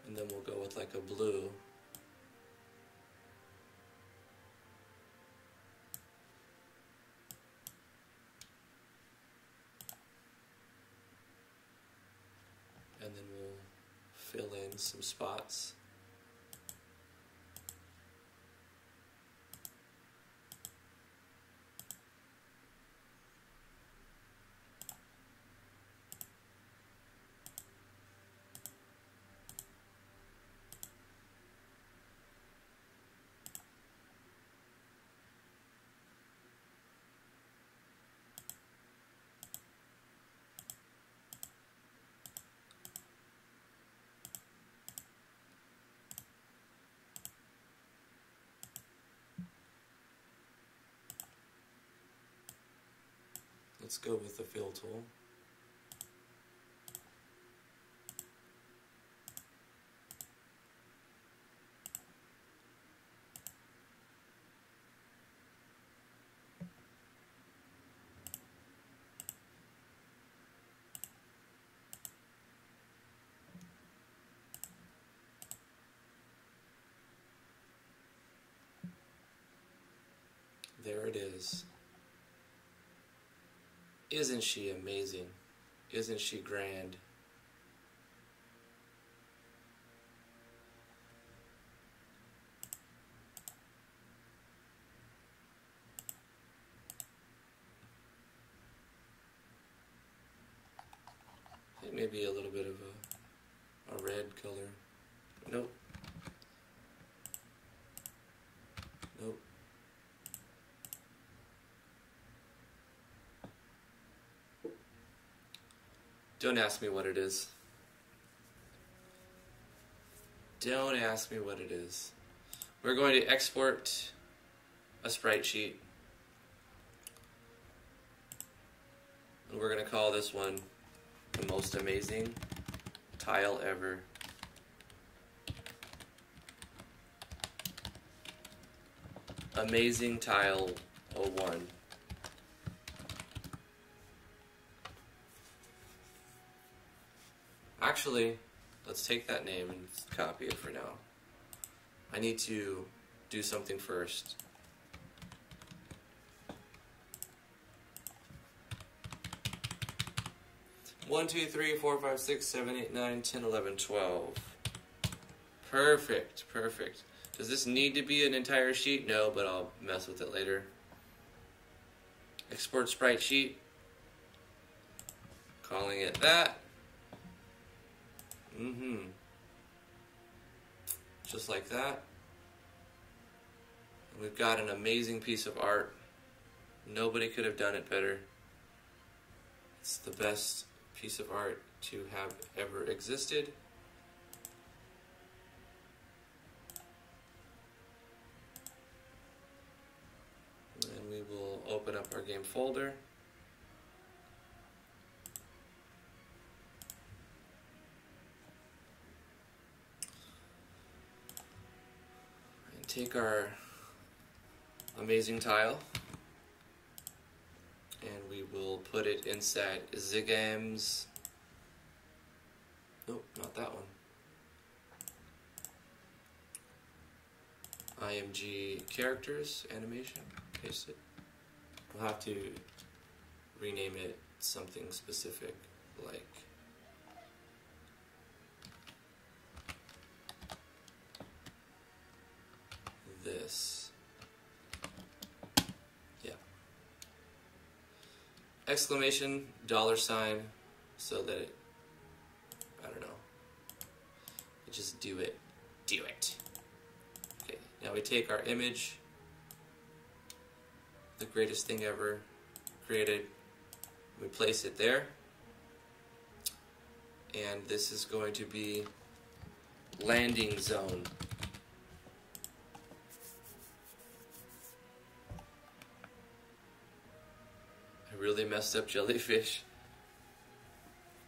And then we'll go with like a blue. And then we'll fill in some spots. Let's go with the fill tool. There it is. Isn't she amazing? Isn't she grand? I think maybe a little bit of a red color. Nope. Nope. Don't ask me what it is. Don't ask me what it is. We're going to export a sprite sheet. And we're going to call this one the most amazing tile ever. Amazing tile 01. Actually, let's take that name and copy it for now. I need to do something first. One, 2, 3, 4, 5, 6, 7, 8, 9, 10, 11, 12. Perfect, perfect. Does this need to be an entire sheet? No, but I'll mess with it later. Export sprite sheet. Calling it that. Just like that. And we've got an amazing piece of art. Nobody could have done it better. It's the best piece of art to have ever existed. And we will open up our game folder. And take our amazing tile. And we will put it inside Zigams. Nope, not that one. IMG characters animation. Paste it. We'll have to rename it something specific, like this. Exclamation, $, so that it, I don't know, just do it. Do it. Okay, now we take our image, the greatest thing ever created, we place it there, and this is going to be landing zone. Really messed up jellyfish.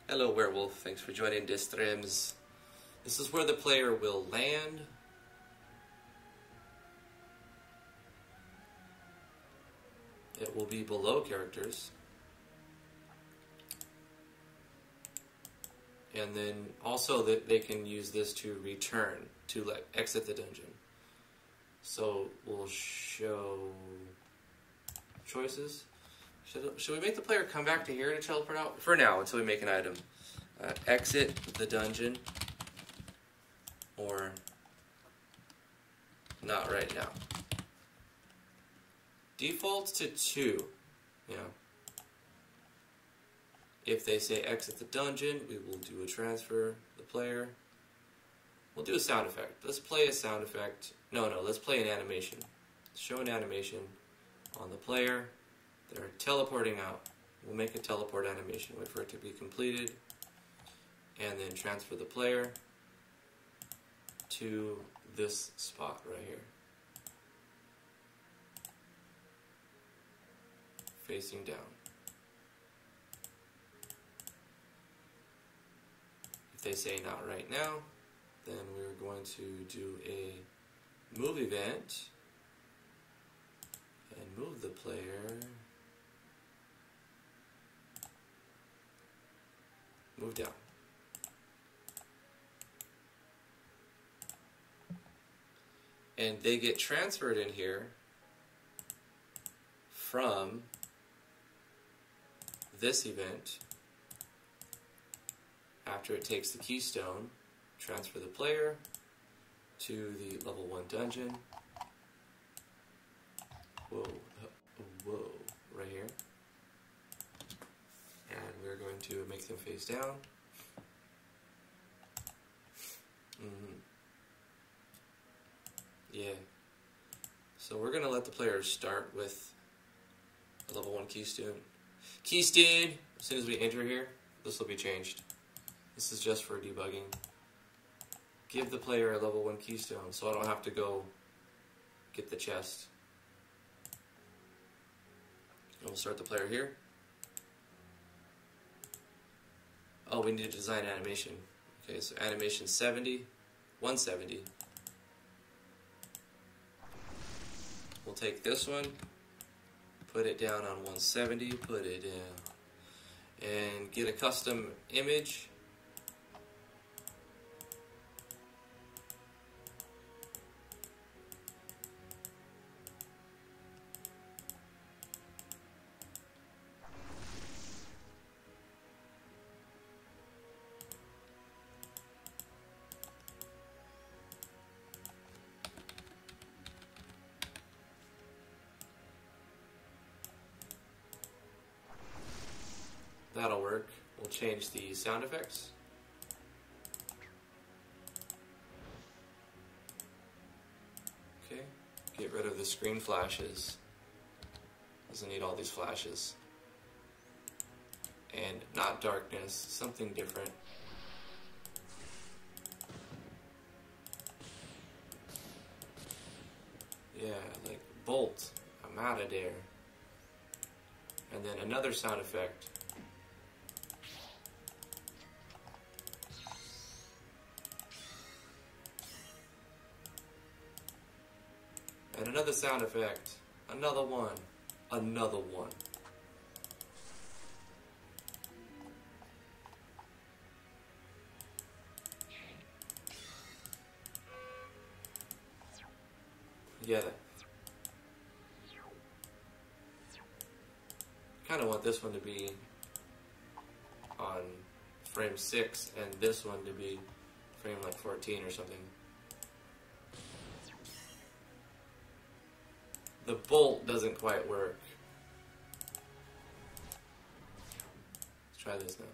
Hello werewolf, thanks for joining the streams. This is where the player will land. It will be below characters. And then also that they can use this to return, to like exit the dungeon. So we'll show choices. Should we make the player come back to here to teleport out? For now, until we make an item. Exit the dungeon. Or not right now. Defaults to 2. Yeah. If they say exit the dungeon, we will do a transfer the player. We'll do a sound effect. Let's play a sound effect. No, let's play an animation. Show an animation on the player. They're teleporting out. We'll make a teleport animation, wait for it to be completed, and then transfer the player to this spot right here. Facing down. If they say not right now, then we're going to do a move event and move the player. Move down. And they get transferred in here from this event. After it takes the keystone, transfer the player to the level 1 dungeon. Whoa, right here. And we're going to make them face down. Yeah. So we're going to let the player start with a level 1 keystone. Keystone! As soon as we enter here, this will be changed. This is just for debugging. Give the player a level 1 keystone so I don't have to go get the chest. And we'll start the player here. Oh, we need to design animation. Okay, so animation 70, 170. We'll take this one, put it down on 170, put it in, and get a custom image. we'll change the sound effects. Okay, get rid of the screen flashes. Doesn't need all these flashes. And not darkness, something different. Yeah, like bolt, I'm out of there. And then another sound effect. And another sound effect. Another one. Another one. Yeah. Kind of want this one to be on frame 6 and this one to be frame like 14 or something. The bolt doesn't quite work. Let's try this now.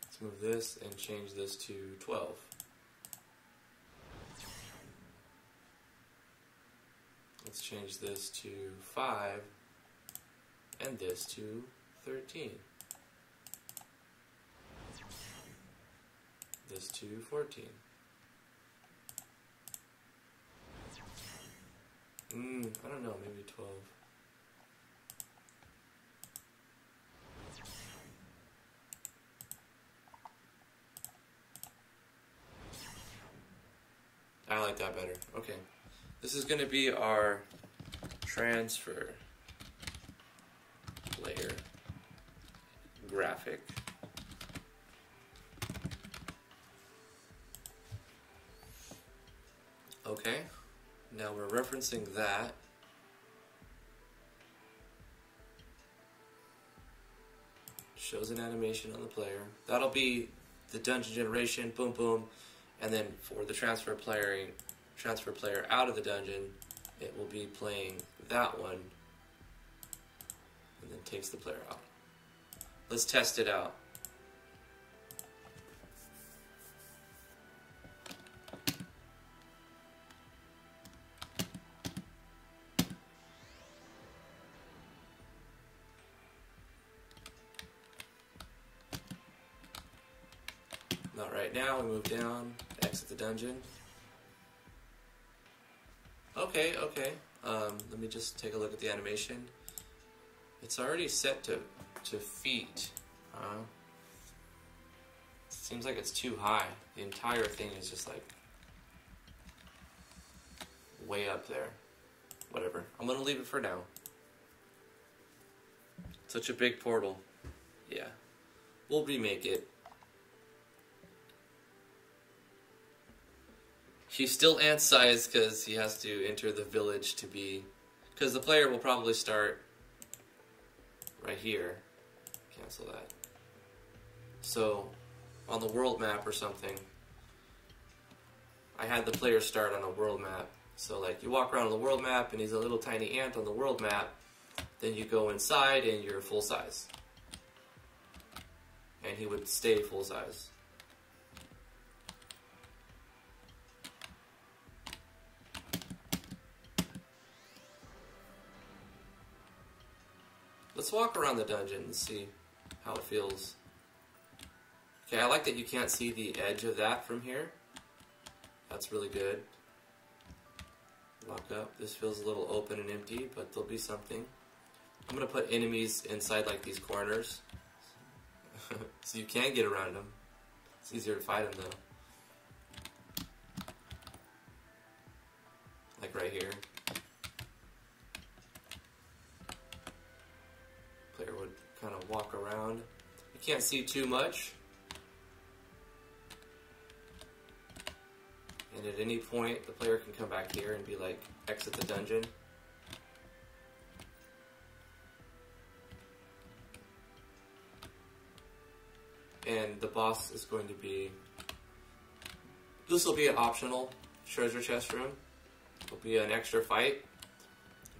Let's move this and change this to 12. Let's change this to 5 and this to 13. This to 14. I don't know, maybe 12. I like that better. Okay. This is going to be our transfer layer graphic. Okay. Now we're referencing that. Shows an animation on the player. That'll be the dungeon generation, boom boom, and then for the transfer player out of the dungeon, it will be playing that one, and then takes the player out. Let's test it out. Not right now, we move down, exit the dungeon. Okay, okay. Let me just take a look at the animation. It's already set to feet. Seems like it's too high. The entire thing is just like way up there. Whatever. I'm gonna leave it for now. Such a big portal. Yeah. We'll remake it. He's still ant-sized because he has to enter the village to be... Because the player will probably start right here. Cancel that. So, on the world map or something, I had the player start on a world map. So, like, you walk around on the world map and he's a little tiny ant on the world map. Then you go inside and you're full size. And he would stay full size. Let's walk around the dungeon and see how it feels. Okay, I like that you can't see the edge of that from here. That's really good. Walk up. This feels a little open and empty, but there'll be something. I'm going to put enemies inside like these corners. So you can get around them. It's easier to fight them though. Like right here. Player would kind of walk around. You can't see too much. And at any point, the player can come back here and be like, exit the dungeon. And the boss is going to be... This will be an optional treasure chest room. It'll be an extra fight.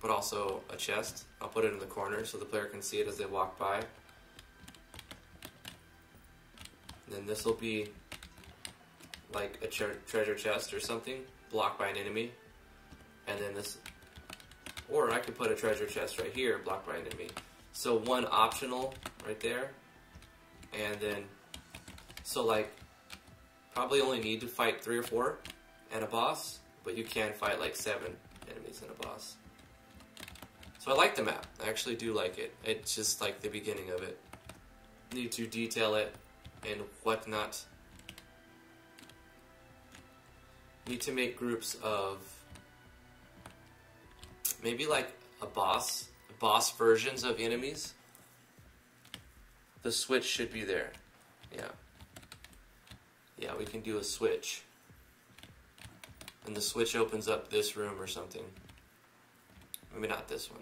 but also a chest. I'll put it in the corner so the player can see it as they walk by. And then this will be like a treasure chest or something, blocked by an enemy. And then this, or I could put a treasure chest right here, blocked by an enemy. So one optional right there. And then, so like, probably only need to fight 3 or 4 and a boss, but you can fight like 7 enemies and a boss. So I like the map. I actually do like it. It's just like the beginning of it. Need to detail it and whatnot. Need to make groups of maybe like a boss versions of enemies. The switch should be there. Yeah. Yeah, we can do a switch. And the switch opens up this room or something. Maybe not this one.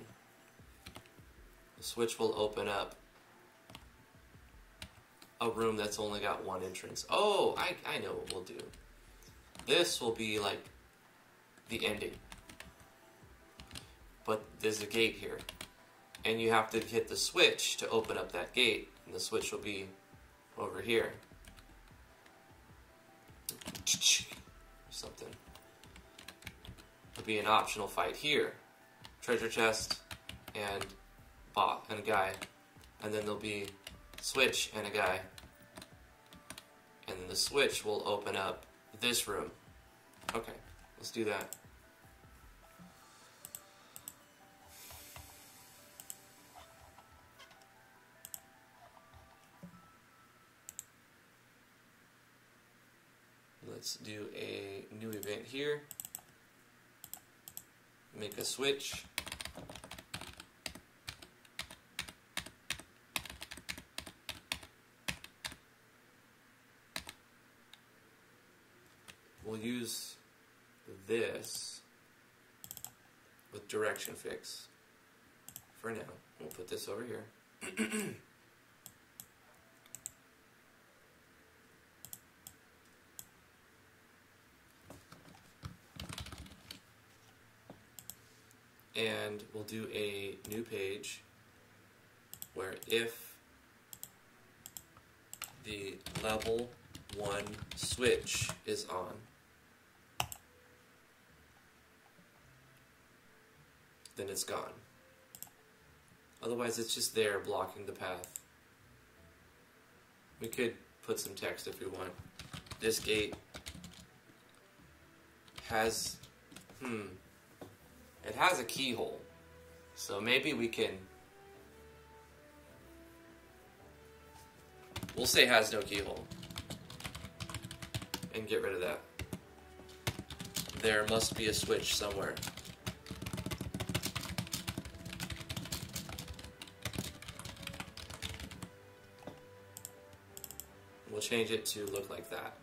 The switch will open up a room that's only got 1 entrance. Oh, I know what we'll do. This will be like the ending. But there's a gate here. And you have to hit the switch to open up that gate. And the switch will be over here. Something. It'll be an optional fight here. Treasure chest and bot and a guy. And then there'll be switch and a guy. And then the switch will open up this room. Okay, let's do that. Let's do a new event here. Make a switch. We'll use this with direction fix for now. We'll put this over here. And we'll do a new page where if the level 1 switch is on, then it's gone. Otherwise it's just there blocking the path. We could put some text if we want. This gate has, it has a keyhole. So maybe we can, we'll say has no keyhole. And get rid of that. There must be a switch somewhere. We'll change it to look like that.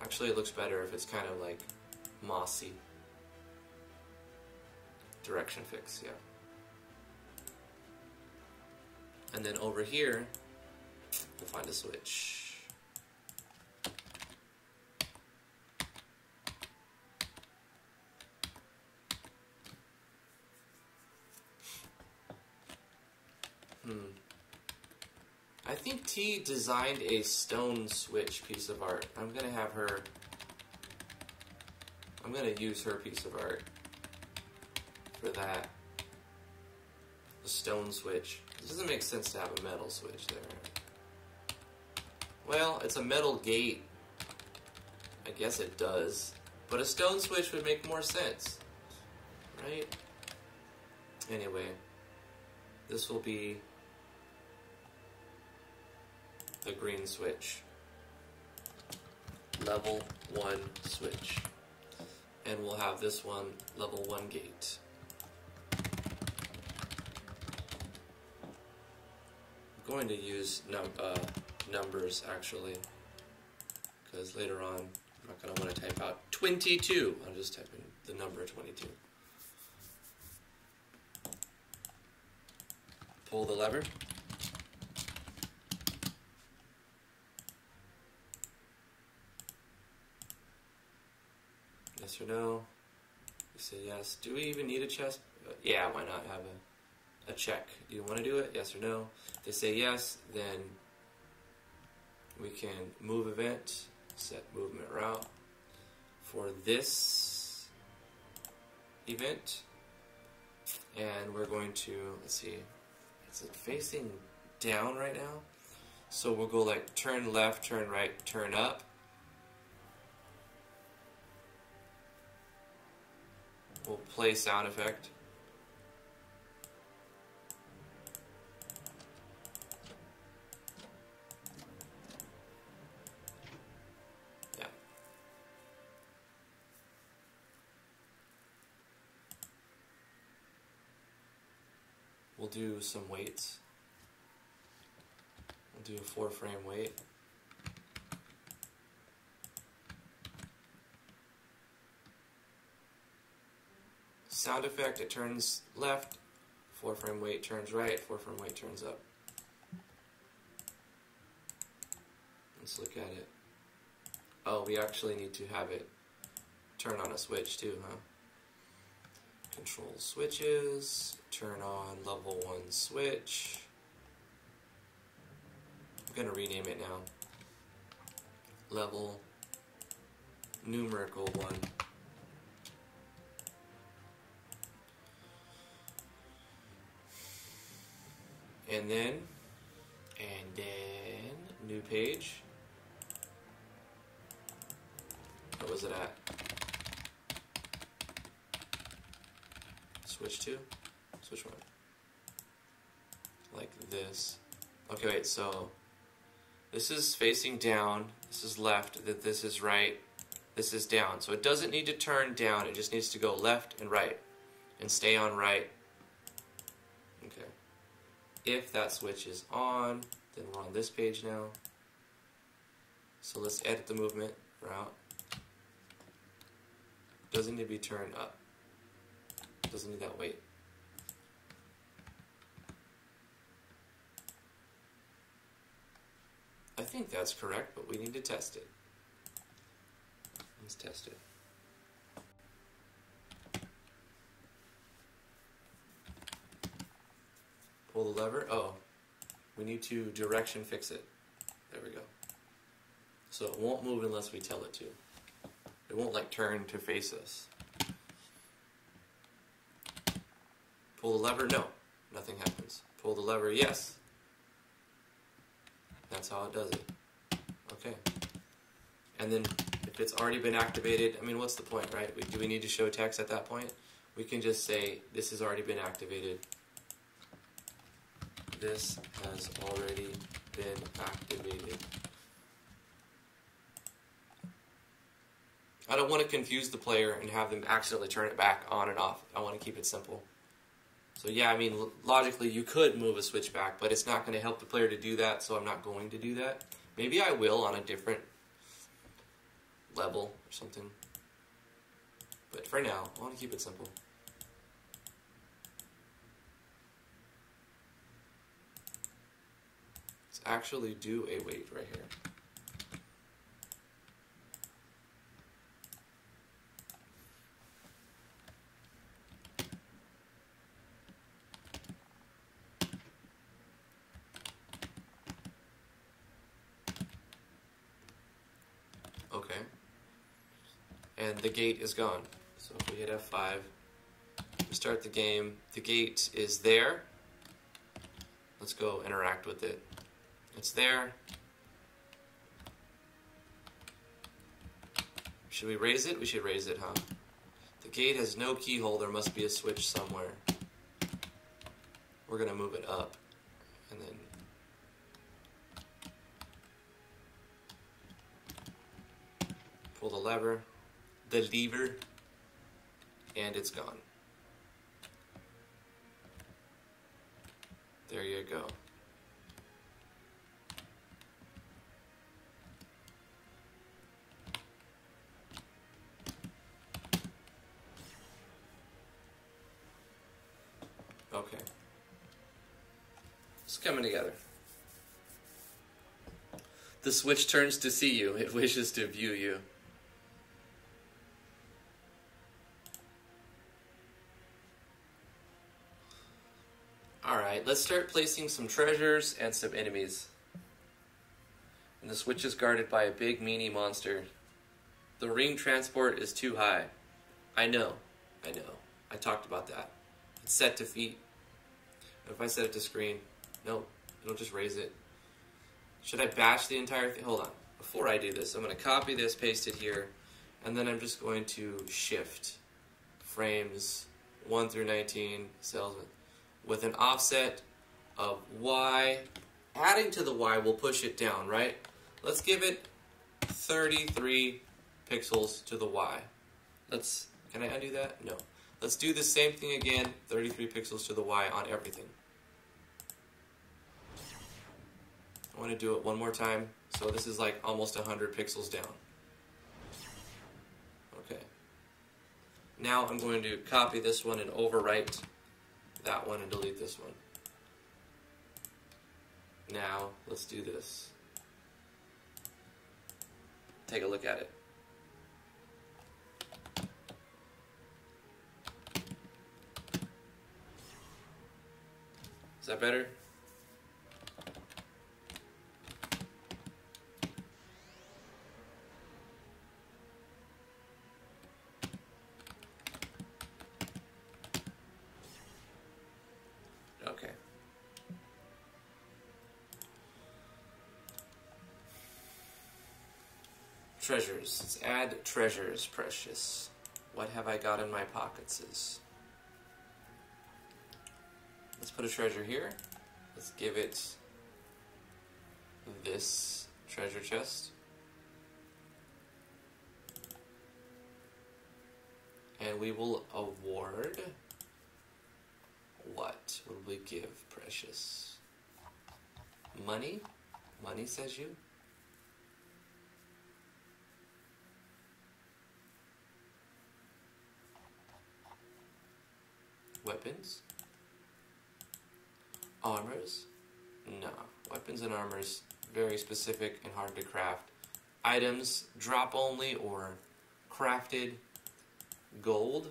Actually, it looks better if it's kind of like mossy. Direction fix, yeah. And then over here, we'll find a switch. I think T designed a stone switch piece of art. I'm gonna have her, I'm gonna use her piece of art for that. The stone switch. It doesn't make sense to have a metal switch there. Well, it's a metal gate. I guess it does. But a stone switch would make more sense. Right? Anyway, this will be the green switch. Level 1 switch. And we'll have this one level 1 gate. I'm going to use numbers actually, because later on I'm not going to want to type out 22. I'll just type in the number 22. Pull the lever. Yes or no? say yes. Do we even need a chest? Yeah, why not have a check? Do you want to do it? Yes or no? If they say yes, then we can move event, set movement route for this event. And we're going to, let's see, is it facing down right now? So we'll go like turn left, turn right, turn up. We'll play sound effect. Yeah. We'll do some weights. We'll do a 4-frame weight. Sound effect, it turns left, 4-frame weight turns right, 4-frame weight turns up. Let's look at it. Oh, we actually need to have it turn on a switch too, huh? Control switches, turn on level 1 switch. I'm going to rename it now. Level numerical 1. And then new page. What was it at? Switch to? Switch one. Like this. Okay, wait, so this is facing down, this is left, this is right, this is down. So it doesn't need to turn down, it just needs to go left and right and stay on right. Okay. If that switch is on, then we're on this page now. So let's edit the movement route. Doesn't need to be turned up. Doesn't need that weight. I think that's correct, but we need to test it. Let's test it. Pull the lever. Oh, we need to direction fix it. There we go. So it won't move unless we tell it to. It won't like turn to face us. Pull the lever. No, nothing happens. Pull the lever. Yes. That's how it does it. Okay. And then if it's already been activated, I mean, what's the point, right? Do we need to show text at that point? We can just say, this has already been activated. This has already been activated. I don't want to confuse the player and have them accidentally turn it back on and off. I want to keep it simple. So yeah, I mean, logically you could move a switch back, but it's not going to help the player to do that, so I'm not going to do that. Maybe I will on a different level or something. But for now, I want to keep it simple. Let's actually do a weight right here. Okay, and the gate is gone. So if we hit F5, we start the game, the gate is there. Let's go interact with it. It's there. Should we raise it? We should raise it, huh? The gate has no keyhole, there must be a switch somewhere. We're gonna move it up, and then pull the lever, and it's gone. There you go. Okay. It's coming together. The switch turns to see you. It wishes to view you. Alright, let's start placing some treasures and some enemies. And the switch is guarded by a big meanie monster. The ring transport is too high. I know. I talked about that. It's set to feet. If I set it to screen, no, it'll just raise it. Should I bash the entire thing? Hold on. Before I do this, I'm going to copy this, paste it here, and then I'm just going to shift frames 1 through 19 cells with an offset of Y. Adding to the Y will push it down, right? Let's give it 33 pixels to the Y. Can I undo that? No. Let's do the same thing again, 33 pixels to the Y on everything. I want to do it one more time. So this is like almost 100 pixels down. Okay. Now I'm going to copy this one and overwrite that one and delete this one. Now let's do this. Take a look at it. Is that better? Okay. Treasures. Let's add treasures, precious. What have I got in my pockets? Let's put a treasure here. Let's give it this treasure chest. And we will award, what will we give precious? Money? Money, says you? Weapons? Armors? No. Weapons and armors, very specific and hard to craft. Items, drop only or crafted. Gold?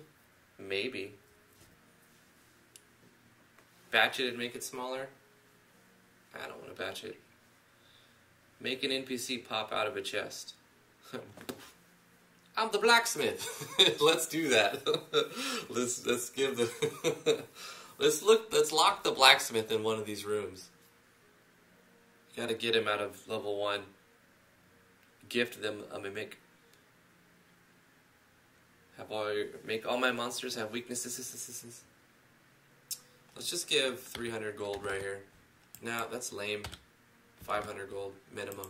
Maybe. Batch it and make it smaller? I don't want to batch it. Make an NPC pop out of a chest. I'm the blacksmith. Let's do that. let's give the let's lock the blacksmith in one of these rooms. Gotta get him out of level 1. Gift them a mimic. Make all my monsters have weaknesses. Let's just give 300 gold right here. Now that's lame. 500 gold minimum.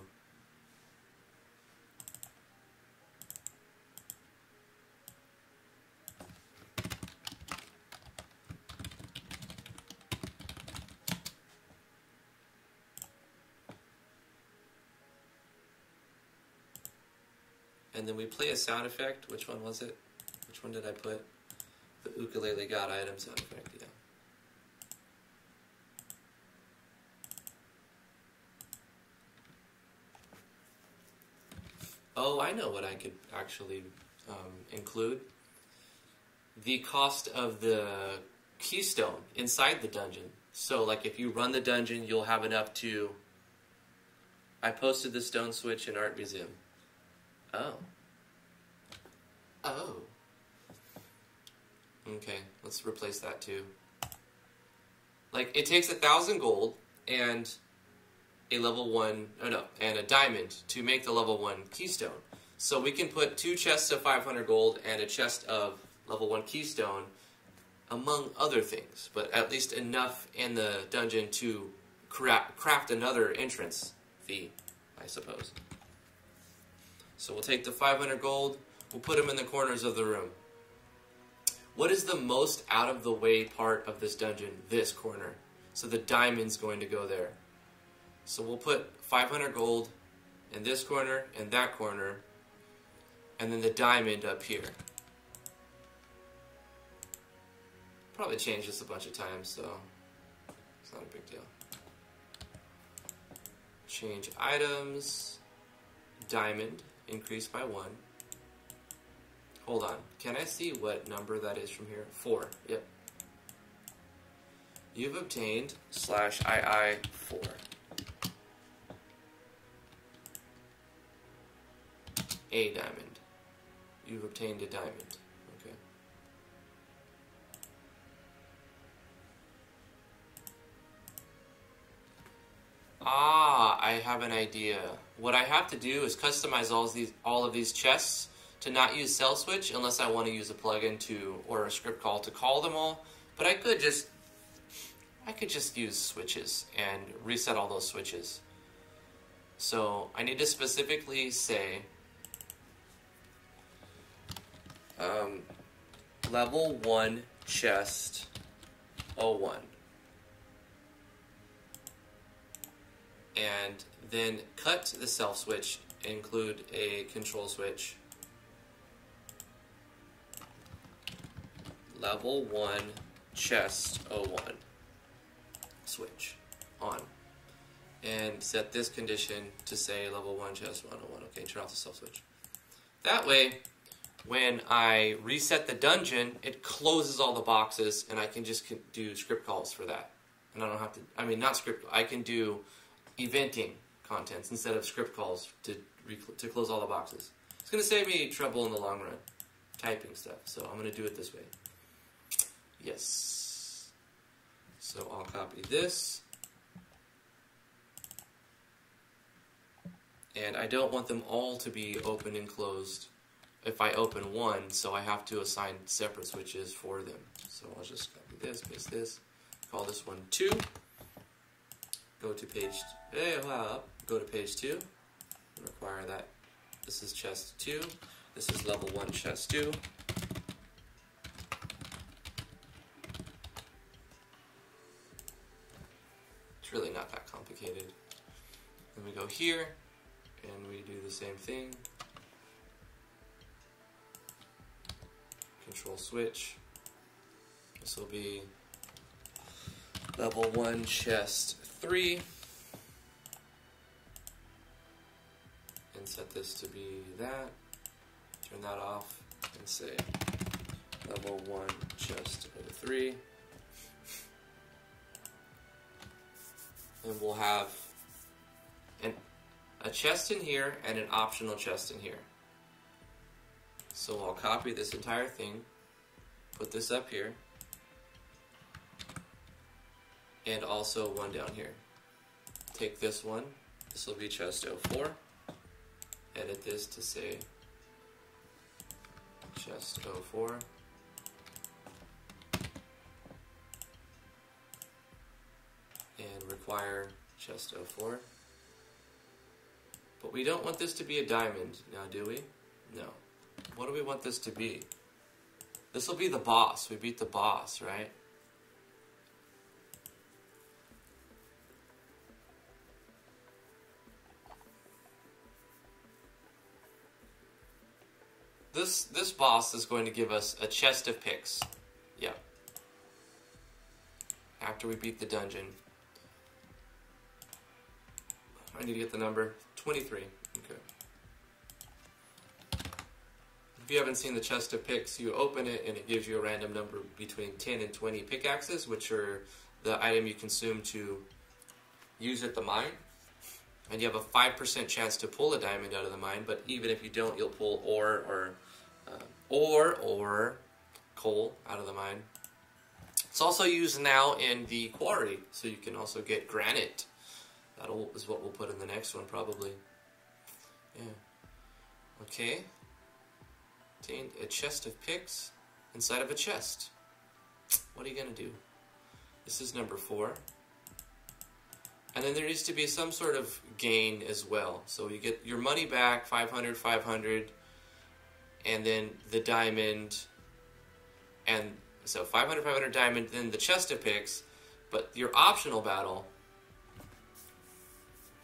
And then we play a sound effect. Which one was it? Which one did I put? The ukulele god item sound effect, yeah. Oh, I know what I could actually include. The cost of the keystone inside the dungeon. So, like, if you run the dungeon, you'll have enough to... I posted the stone switch in Art Museum. Oh. Oh. Okay, let's replace that too. Like, it takes 1,000 gold and a level 1, and a diamond to make the level 1 keystone. So we can put 2 chests of 500 gold and a chest of level 1 keystone, among other things, but at least enough in the dungeon to craft another entrance fee, I suppose. So we'll take the 500 gold, we'll put them in the corners of the room. What is the most out-of-the-way part of this dungeon? This corner. So the diamond's going to go there. So we'll put 500 gold in this corner and that corner, and then the diamond up here. Probably change this a bunch of times, so it's not a big deal. Change items, diamond, increase by 1. Hold on, can I see what number that is from here? 4, yep. You've obtained /II4. A diamond. You've obtained a diamond. Okay. Ah, I have an idea. What I have to do is customize all of these chests to not use cell switch unless I want to use a plugin or a script call to call them all. But I could just use switches and reset all those switches. So I need to specifically say level 1 chest 01. And then cut the self switch, include a control switch. Level 1 chest 01 switch on. And set this condition to say level 1 chest 101. Okay, turn off the self switch. That way, when I reset the dungeon, it closes all the boxes and I can just do script calls for that. And I don't have to, I mean, not script, I can do eventing contents instead of script calls to close all the boxes. It's going to save me trouble in the long run, typing stuff. So I'm going to do it this way. Yes. So I'll copy this. And I don't want them all to be open and closed if I open one, so I have to assign separate switches for them. So I'll just copy this, paste this, call this one 2. Go to page, go to page 2, require that. This is chest 2, this is level 1 chest 2. It's really not that complicated. Then we go here, and we do the same thing. Control switch. This will be level 1 chest 3. And set this to be that. Turn that off and say level 1 chest 3. And we'll have a chest in here and an optional chest in here. So I'll copy this entire thing, put this up here, and also one down here. Take this one, this will be chest 04, edit this to say chest 04, and require chest 04. But we don't want this to be a diamond now, do we? No. What do we want this to be? This will be the boss. We beat the boss, right? This boss is going to give us a chest of picks. Yeah. After we beat the dungeon. I need to get the number. 23. Okay. If you haven't seen the chest of picks, you open it and it gives you a random number between 10 and 20 pickaxes, which are the item you consume to use at the mine. And you have a 5% chance to pull a diamond out of the mine, but even if you don't, you'll pull ore or coal out of the mine. It's also used now in the quarry, so you can also get granite. That is what we'll put in the next one, probably. Yeah. Okay. Obtained a chest of picks inside of a chest. What are you going to do? This is number 4. And then there needs to be some sort of gain as well. So you get your money back, 500, 500, and then the diamond, and so 500, 500 diamond, then the chest of picks. But your optional battle,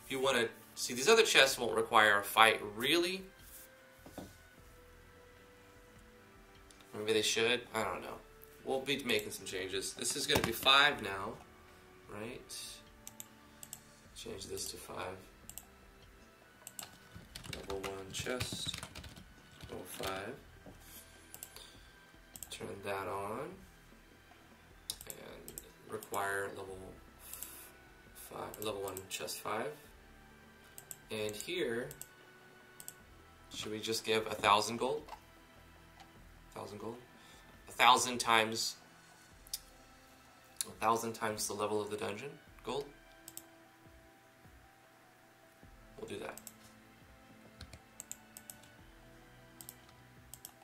if you want to see, these other chests won't require a fight, really. Maybe they should. I don't know. We'll be making some changes. This is going to be 5 now, right? Change this to 5. Level 1 chest. 05. Turn that on. And require level 1 chest 5. And here, should we just give 1,000 gold? 1,000 gold? 1,000 times the level of the dungeon gold? We'll do that.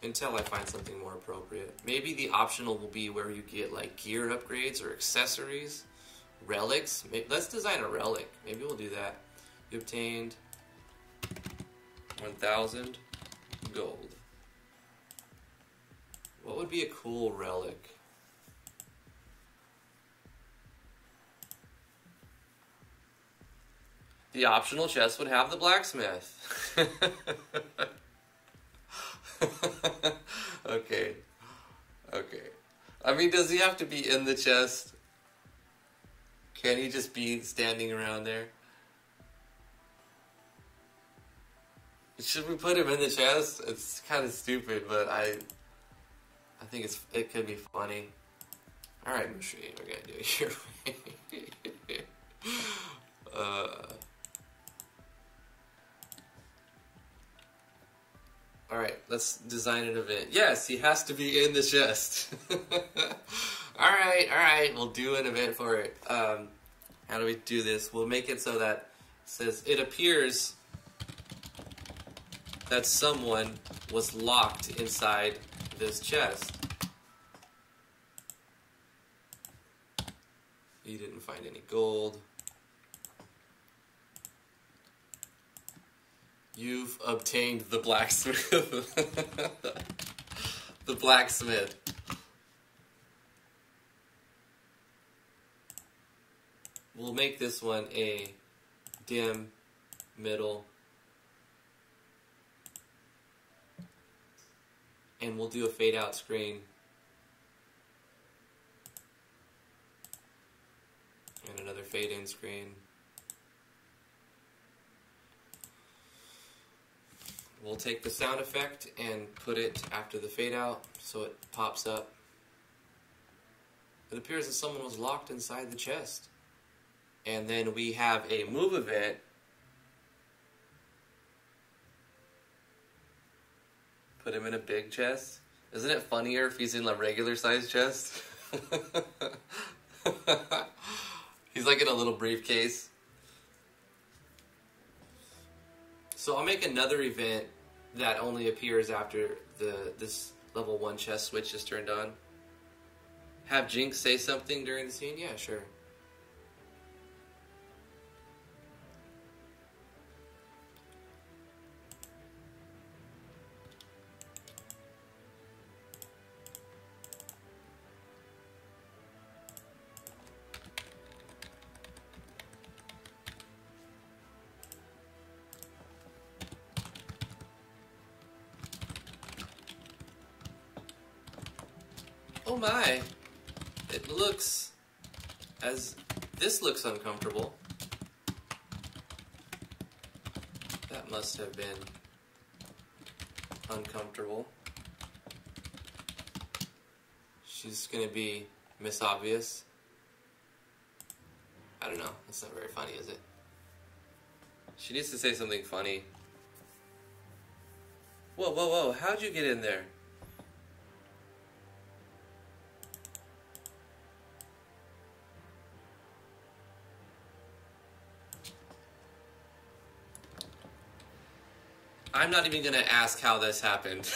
Until I find something more appropriate. Maybe the optional will be where you get like gear upgrades or accessories, relics. Let's design a relic. Maybe we'll do that. You obtained 1,000 gold. What would be a cool relic? The optional chest would have the blacksmith. Okay. I mean, does he have to be in the chest? Can he just be standing around there? Should we put him in the chest? It's kind of stupid, but I think it could be funny. Alright, Mushi, we're gonna do it your way. Alright, let's design an event. Yes, he has to be in the chest. Alright, we'll do an event for it. How do we do this? We'll make it so that it says it appears that someone was locked inside this chest. You didn't find any gold. You've obtained the blacksmith. The blacksmith. We'll make this one a dim middle. And we'll do a fade out screen. And another fade in screen. We'll take the sound effect and put it after the fade out so it pops up. It appears that someone was locked inside the chest. And then we have a move event. Put him in a big chest. Isn't it funnier if he's in a regular sized chest? He's like in a little briefcase. So I'll make another event that only appears after this level 1 chest switch is turned on. Have Jinx say something during the scene? Yeah, sure. Oh my, this looks uncomfortable. That must have been uncomfortable. She's gonna be Miss Obvious. I don't know, that's not very funny, is it? She needs to say something funny. Whoa, how'd you get in there? I'm not even going to ask how this happened.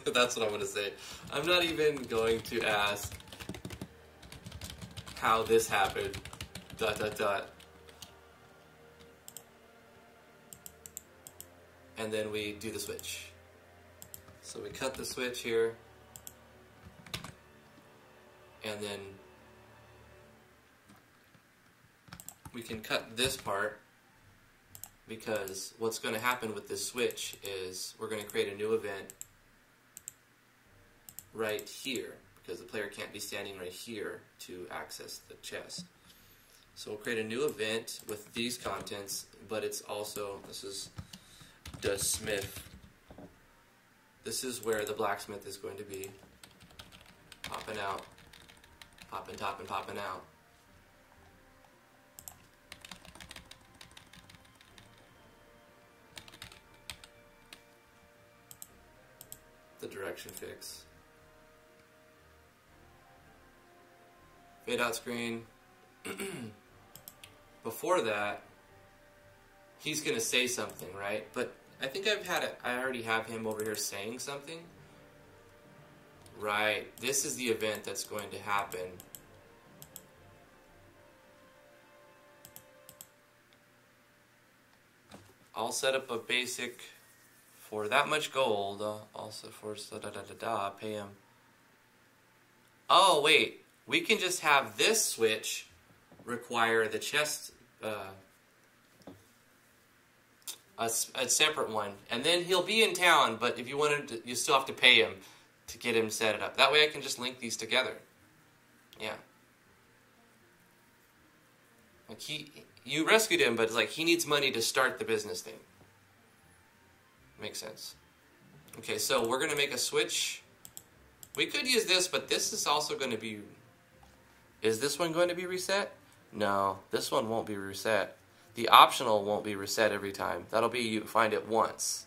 That's what I'm going to say. I'm not even going to ask how this happened. ... And then we do the switch. So we cut the switch here. And then we can cut this part. Because what's going to happen with this switch is we're going to create a new event right here, because the player can't be standing right here to access the chest. So we'll create a new event with these contents, but it's also, this is the smith. This is where the blacksmith is going to be popping out, popping, topping, popping out. the direction fix. Fade out screen. Before that, he's gonna say something, right? But I think I already have him over here saying something. Right, this is the event that's going to happen. I'll set up a basic for that much gold. Also for pay him. Oh wait, we can just have this switch require the chest, a separate one, and then he'll be in town. But if you wanted to, you still have to pay him to get him set it up. That way I can just link these together. Yeah. Like you rescued him, but it's like he needs money to start the business thing. Makes sense. Okay, so we're going to make a switch. We could use this, but this is also going to be... Is this one going to be reset? No, this one won't be reset. The optional won't be reset every time. That'll be you find it once.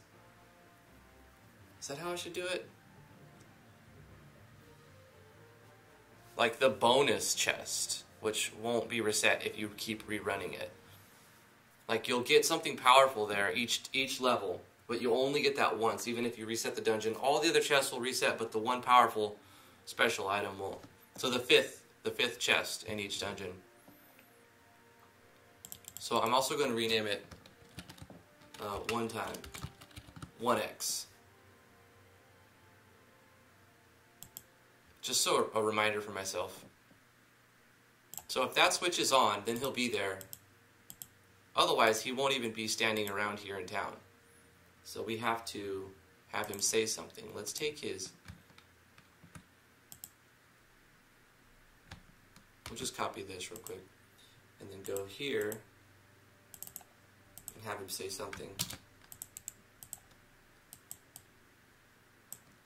Is that how I should do it? Like the bonus chest, which won't be reset if you keep rerunning it. Like you'll get something powerful there each level, but you'll only get that once, even if you reset the dungeon. All the other chests will reset, but the one powerful special item won't. So the fifth chest in each dungeon. So I'm also going to rename it one time 1x. Just so a reminder for myself. So if that switch is on, then he'll be there. Otherwise, he won't even be standing around here in town. So we have to have him say something. Let's take his... We'll just copy this real quick. And then go here and have him say something.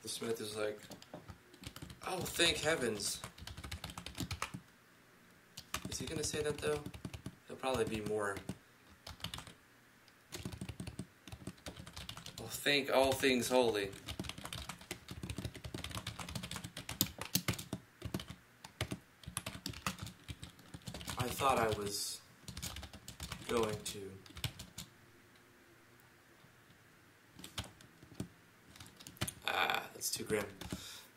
The smith is like... Oh, thank heavens. Is he going to say that, though? He'll probably be more... Oh, thank all things holy. I thought I was going to... Ah, that's too grim.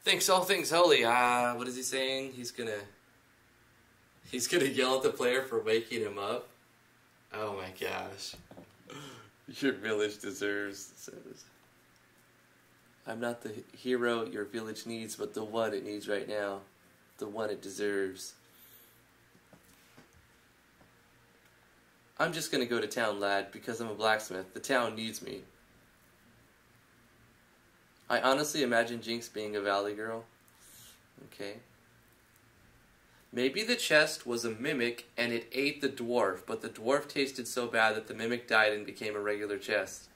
Thanks all things holy. What is he saying? He's gonna yell at the player for waking him up. Oh my gosh. Your village deserves, says. I'm not the hero your village needs, but the one it needs right now. The one it deserves. I'm just gonna go to town, lad, because I'm a blacksmith. The town needs me. I honestly imagine Jinx being a valley girl. Okay. Maybe the chest was a mimic and it ate the dwarf, but the dwarf tasted so bad that the mimic died and became a regular chest.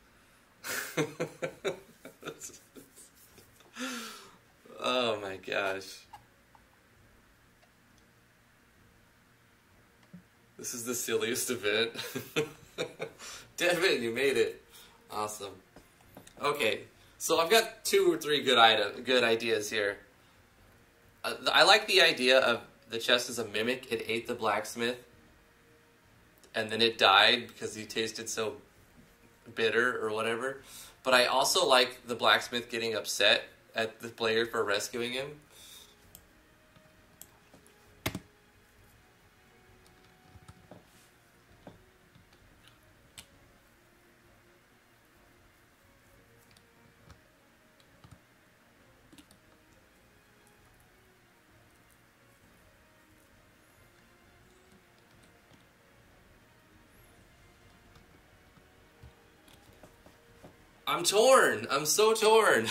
Oh my gosh. This is the silliest event. Devin, you made it. Awesome. Okay. So I've got 2 or 3 good ideas here. I like the idea of the chest is a mimic. It ate the blacksmith, and then it died because he tasted so bitter or whatever. But I also like the blacksmith getting upset at the player for rescuing him. I'm torn. I'm so torn.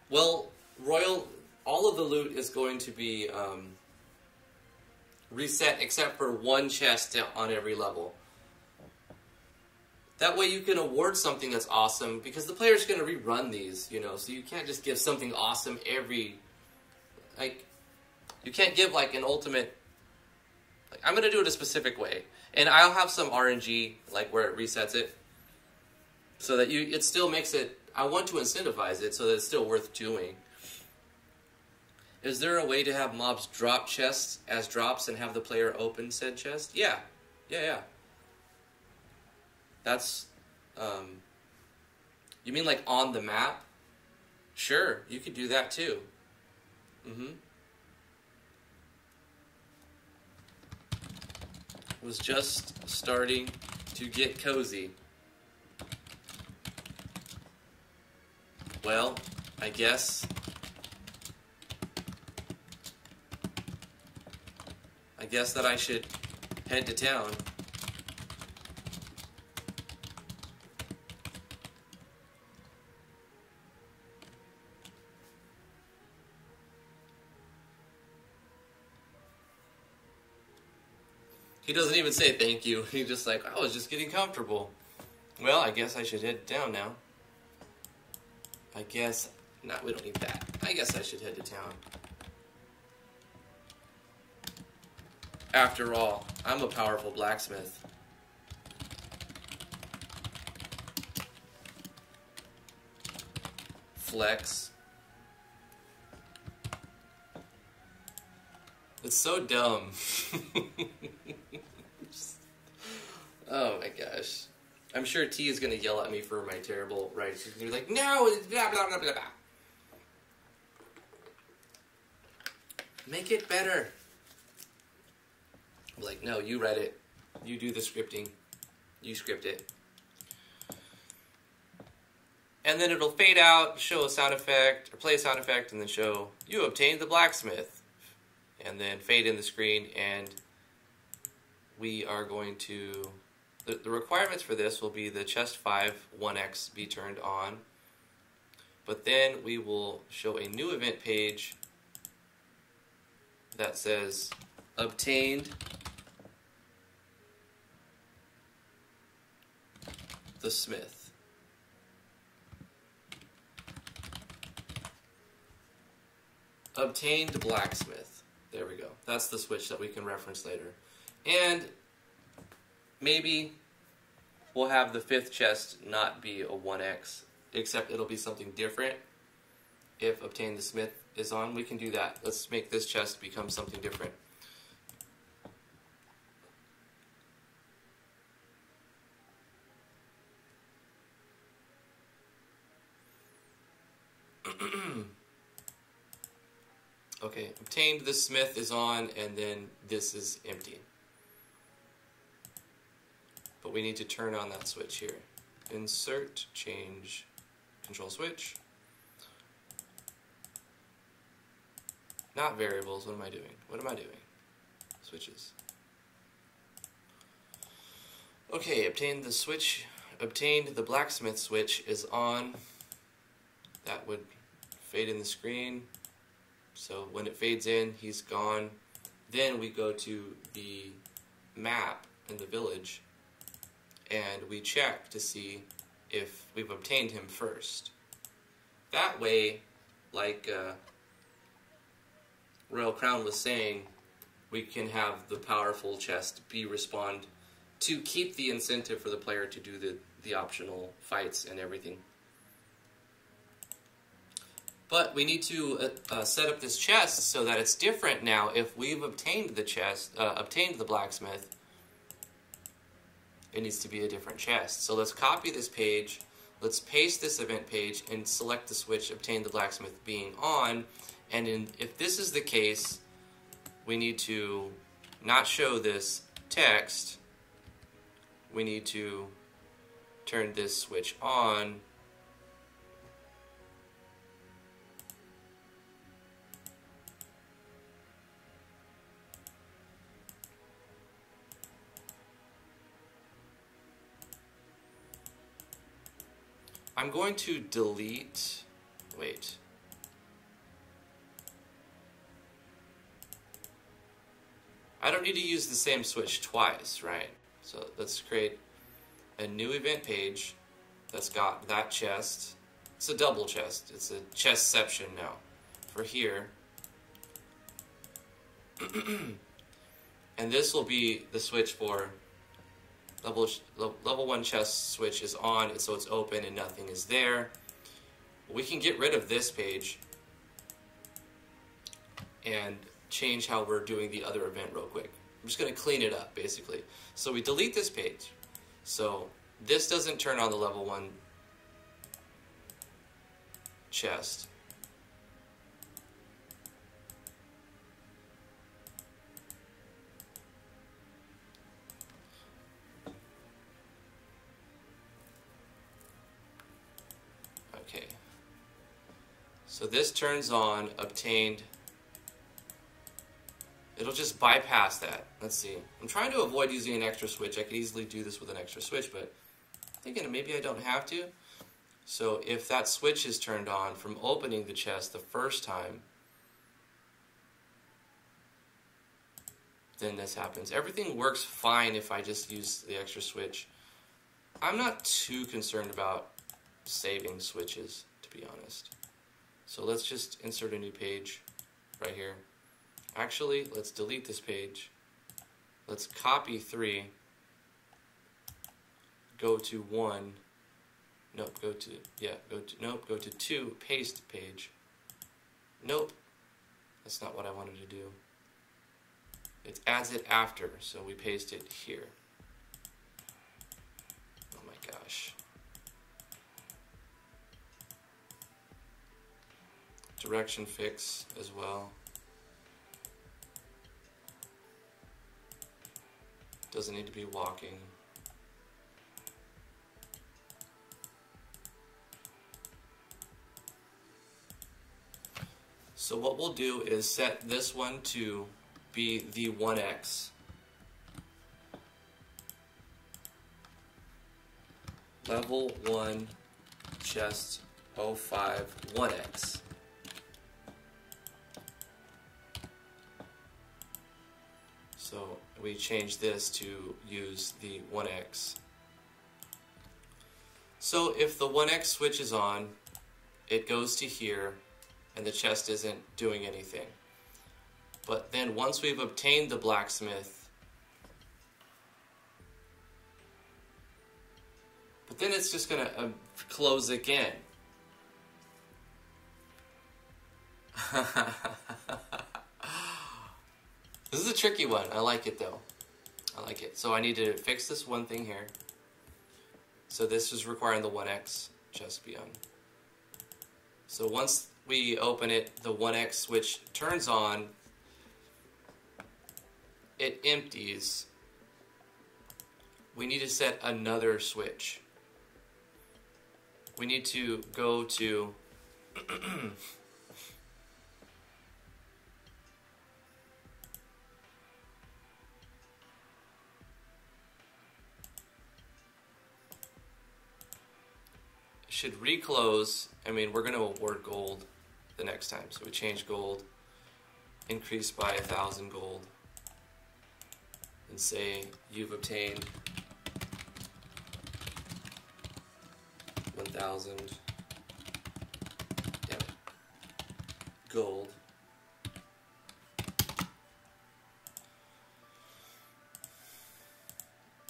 Well, all of the loot is going to be reset except for 1 chest on every level. That way you can award something that's awesome, because the player's going to rerun these, you know, so you can't just give something awesome every... Like, You can't give like an ultimate, like, I'm going to do it a specific way. And I'll have some RNG, like where it resets it, so that it still makes it, I want to incentivize it so that it's still worth doing. Is there a way to have mobs drop chests as drops and have the player open said chest? Yeah. Yeah. That's, you mean like on the map? Sure, you could do that too. Was just starting to get cozy. Well, I guess that I should head to town. He doesn't even say thank you. He's just like, I was just getting comfortable. Well, I guess I should head down now. I guess... No, we don't need that. I guess I should head to town. After all, I'm a powerful blacksmith. Flex. It's so dumb. Oh my gosh. I'm sure T is going to yell at me for my terrible writing. She's going to be like, no, blah, blah, blah, blah, blah. Make it better. I'm like, no, you read it. You do the scripting. You script it. And then it'll fade out, show a sound effect, or play a sound effect, and then show, you obtained the blacksmith. And then fade in the screen, and we are going to... The requirements for this will be the chest 5 1x be turned on. But then we will show a new event page that says, obtained the smith. Obtained blacksmith. There we go. That's the switch that we can reference later. And maybe we'll have the 5th chest not be a 1x, except it'll be something different. If obtain the smith is on, we can do that. Let's make this chest become something different. Okay, obtained the smith is on, and then this is empty. But we need to turn on that switch here. Insert, change, control switch. Not variables, what am I doing? What am I doing? Switches. Okay, obtained the switch, obtained the blacksmith switch is on. That would fade in the screen. So when it fades in, he's gone. Then we go to the map in the village, and we check to see if we've obtained him first. That way, like Royal Crown was saying, we can have the powerful chest be respond to keep the incentive for the player to do the optional fights and everything. But we need to set up this chest so that it's different now. If we've obtained the chest, obtained the blacksmith, it needs to be a different chest. So let's copy this page, let's paste this event page, and select the switch, obtain the blacksmith being on. And if this is the case, we need to not show this text. We need to turn this switch on. I'm going to delete, wait. I don't need to use the same switch twice, right? So let's create a new event page that's got that chest. It's a double chest. It's a chestception now. For here, And this will be the switch for level 1 chest switch is on, and so it's open and nothing is there. We can get rid of this page and change how we're doing the other event real quick. I'm just going to clean it up, basically. So we delete this page. So this doesn't turn on the level 1 chest. Okay. So this turns on obtained. It'll just bypass that. Let's see. I'm trying to avoid using an extra switch. I could easily do this with an extra switch, but I'm thinking maybe I don't have to. So if that switch is turned on from opening the chest the first time, then this happens. Everything works fine if I just use the extra switch. I'm not too concerned about saving switches, to be honest. So let's just insert a new page right here. Actually, let's delete this page. Let's copy 3. Go to 1. Nope, go to 2, paste page. Nope, that's not what I wanted to do. It adds it after, so we paste it here. Oh my gosh. Direction fix as well. Doesn't need to be walking. So what we'll do is set this one to be the 1x. Level 1 chest 05 1x. So we change this to use the 1x. So if the 1x switch is on, it goes to here, and the chest isn't doing anything. But then once we've obtained the blacksmith, but then it's just gonna close again. This is a tricky one. I like it though. I like it. So I need to fix this one thing here. So this is requiring the 1x chest be on. So once we open it, the 1x switch turns on, it empties. We need to set another switch. We need to go to should reclose. I mean, we're going to award gold the next time. So we change gold, increase by 1,000 gold, and say you've obtained 1,000 gold.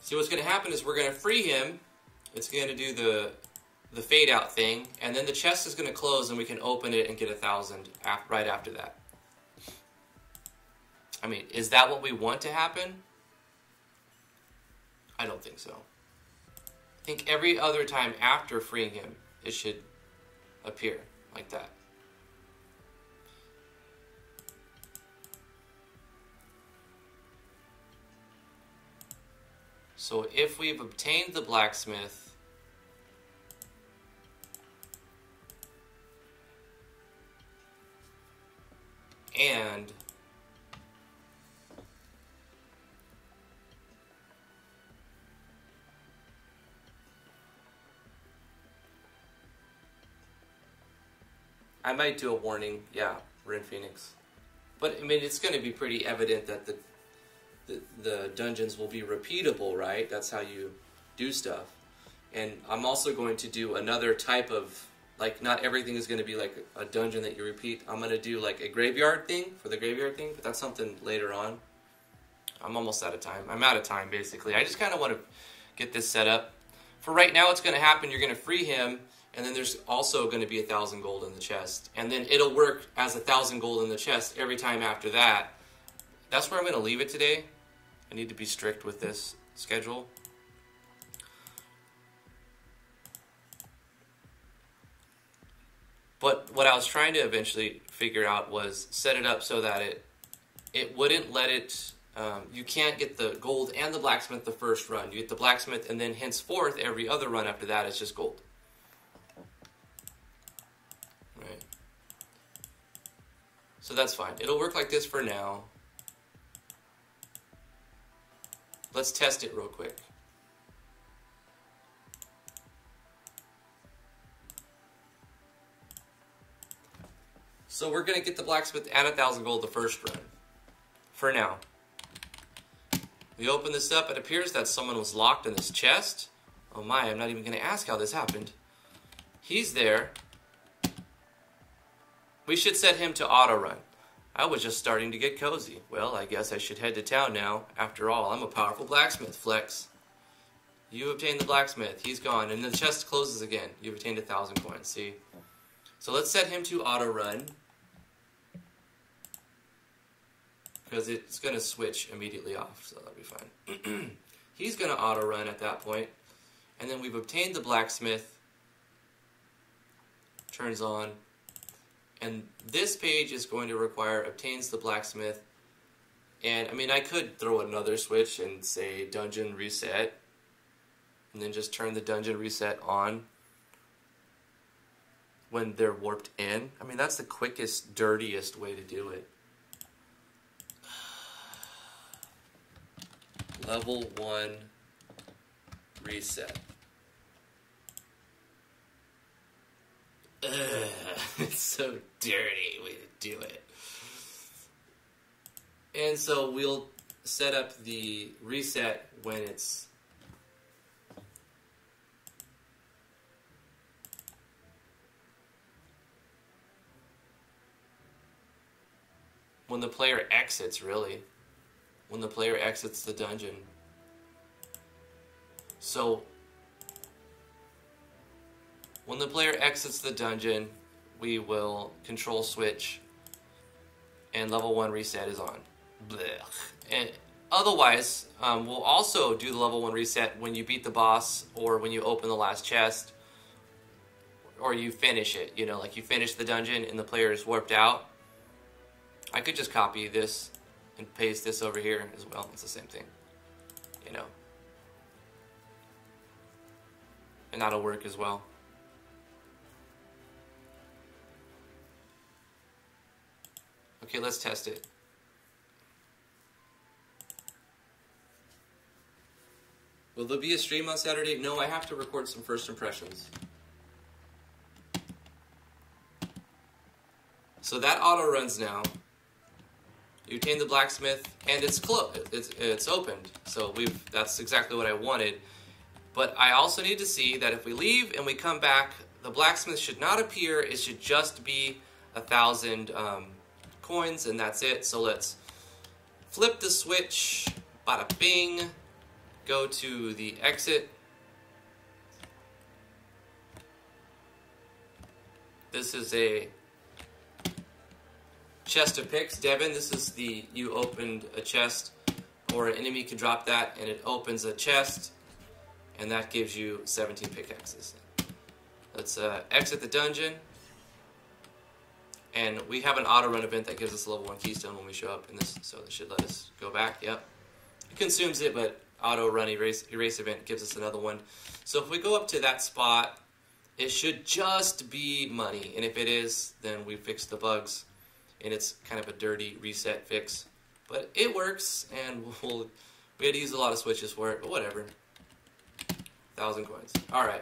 See, what's going to happen is we're going to free him. It's going to do the fade out thing, and then the chest is going to close and we can open it and get 1,000 right after that. I mean, is that what we want to happen? I don't think so. I think every other time after freeing him, it should appear like that. So if we've obtained the blacksmith, and I might do a warning. Yeah, we're in Phoenix. But I mean, it's going to be pretty evident that the dungeons will be repeatable, right? That's how you do stuff. And I'm also going to do another type of like, not everything is going to be like a dungeon that you repeat. I'm going to do like a graveyard thing for the graveyard thing, but that's something later on. I'm almost out of time. I'm out of time, basically. I just kind of want to get this set up. For right now, what's going to happen, you're going to free him, and then there's also going to be 1,000 gold in the chest. And then it'll work as 1,000 gold in the chest every time after that. That's where I'm going to leave it today. I need to be strict with this schedule. But what I was trying to eventually figure out was set it up so that it wouldn't let it... you can't get the gold and the blacksmith the first run. You get the blacksmith, and then henceforth, every other run after that is just gold. Right. So that's fine. It'll work like this for now. Let's test it real quick. So we're going to get the blacksmith and 1,000 gold the first run. For now. We open this up. It appears that someone was locked in this chest. Oh my, I'm not even going to ask how this happened. He's there. We should set him to auto run. I was just starting to get cozy. Well, I guess I should head to town now. After all, I'm a powerful blacksmith, Flex. You obtained the blacksmith. He's gone. And the chest closes again. You've obtained 1,000 coins. See? So let's set him to auto run. Because it's going to switch immediately off, so that'll be fine. He's going to auto-run at that point. And then we've obtained the blacksmith. Turns on. And this page is going to require obtains the blacksmith. And, I mean, I could throw another switch and say dungeon reset. And then just turn the dungeon reset on when they're warped in. I mean, that's the quickest, dirtiest way to do it. Level 1 reset. Ugh, it's so dirty way to do it. And so we'll set up the reset when it's when the player exits, really. When the player exits the dungeon. So, when the player exits the dungeon, we will control switch, and level 1 reset is on. Blech. And otherwise, we'll also do the level 1 reset when you beat the boss, or when you open the last chest, or you finish it. You know, like you finish the dungeon and the player is warped out. I could just copy this and paste this over here as well. It's the same thing, you know. And that'll work as well. Okay, let's test it. Will there be a stream on Saturday? No, I have to record some first impressions. So that auto runs now. You obtain the blacksmith, and it's closed. It's opened. So that's exactly what I wanted. But I also need to see that if we leave and we come back, the blacksmith should not appear. It should just be 1,000 coins, and that's it. So let's flip the switch. Bada bing. Go to the exit. This is a chest of picks. Devin, this is you opened a chest, or an enemy can drop that and it opens a chest, and that gives you 17 pickaxes. Let's exit the dungeon, and we have an auto run event that gives us a level 1 keystone when we show up in this, so it should let us go back. Yep, it consumes it, but auto run erase event gives us another one. So if we go up to that spot, it should just be money, and if it is, then we fixed the bugs. And it's kind of a dirty reset fix. But it works, and we had to use a lot of switches for it, but whatever. 1,000 coins. Alright.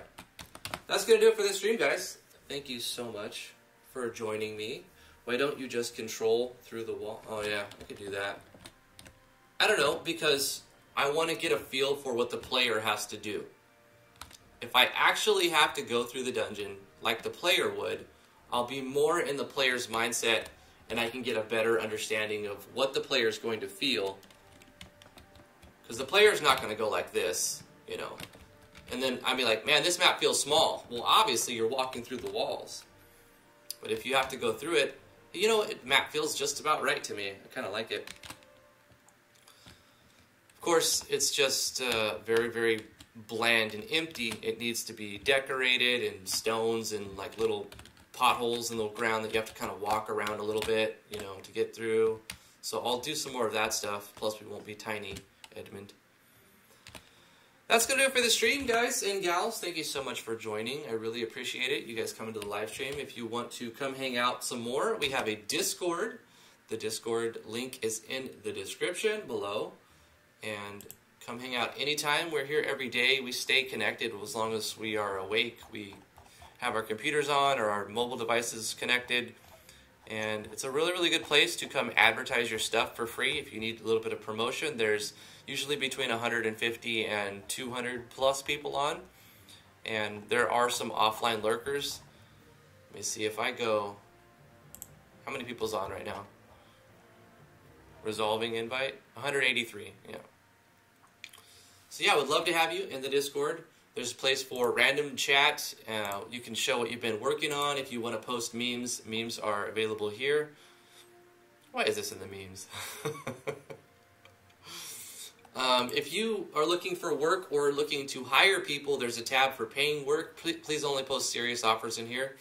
That's going to do it for this stream, guys. Thank you so much for joining me. Why don't you just control through the wall? Oh yeah, I could do that. I don't know, because I want to get a feel for what the player has to do. If I actually have to go through the dungeon, like the player would. I'll be more in the player's mindset, and I can get a better understanding of what the player is going to feel. Because the player's not going to go like this, you know. And then I'd be like, man, this map feels small. Well, obviously you're walking through the walls. But if you have to go through it, you know, map feels just about right to me. I kind of like it. Of course, it's just very, very bland and empty. It needs to be decorated, and stones and like little potholes in the ground that you have to kind of walk around a little bit, you know, to get through. So I'll do some more of that stuff. Plus, we won't be tiny, Edmund. That's going to do it for the stream, guys and gals. Thank you so much for joining. I really appreciate it. You guys coming to the live stream. If you want to come hang out some more, we have a Discord. The Discord link is in the description below. And come hang out anytime. We're here every day. We stay connected as long as we are awake. We have our computers on or our mobile devices connected. And it's a really, really good place to come advertise your stuff for free if you need a little bit of promotion. There's usually between 150 and 200 plus people on. And there are some offline lurkers. Let me see if I go... How many people's on right now? Resolving invite? 183, yeah. So yeah, I would love to have you in the Discord. There's a place for random chat. You can show what you've been working on. If you want to post memes, memes are available here. Why is this in the memes? If you are looking for work or looking to hire people, there's a tab for paying work. Please only post serious offers in here.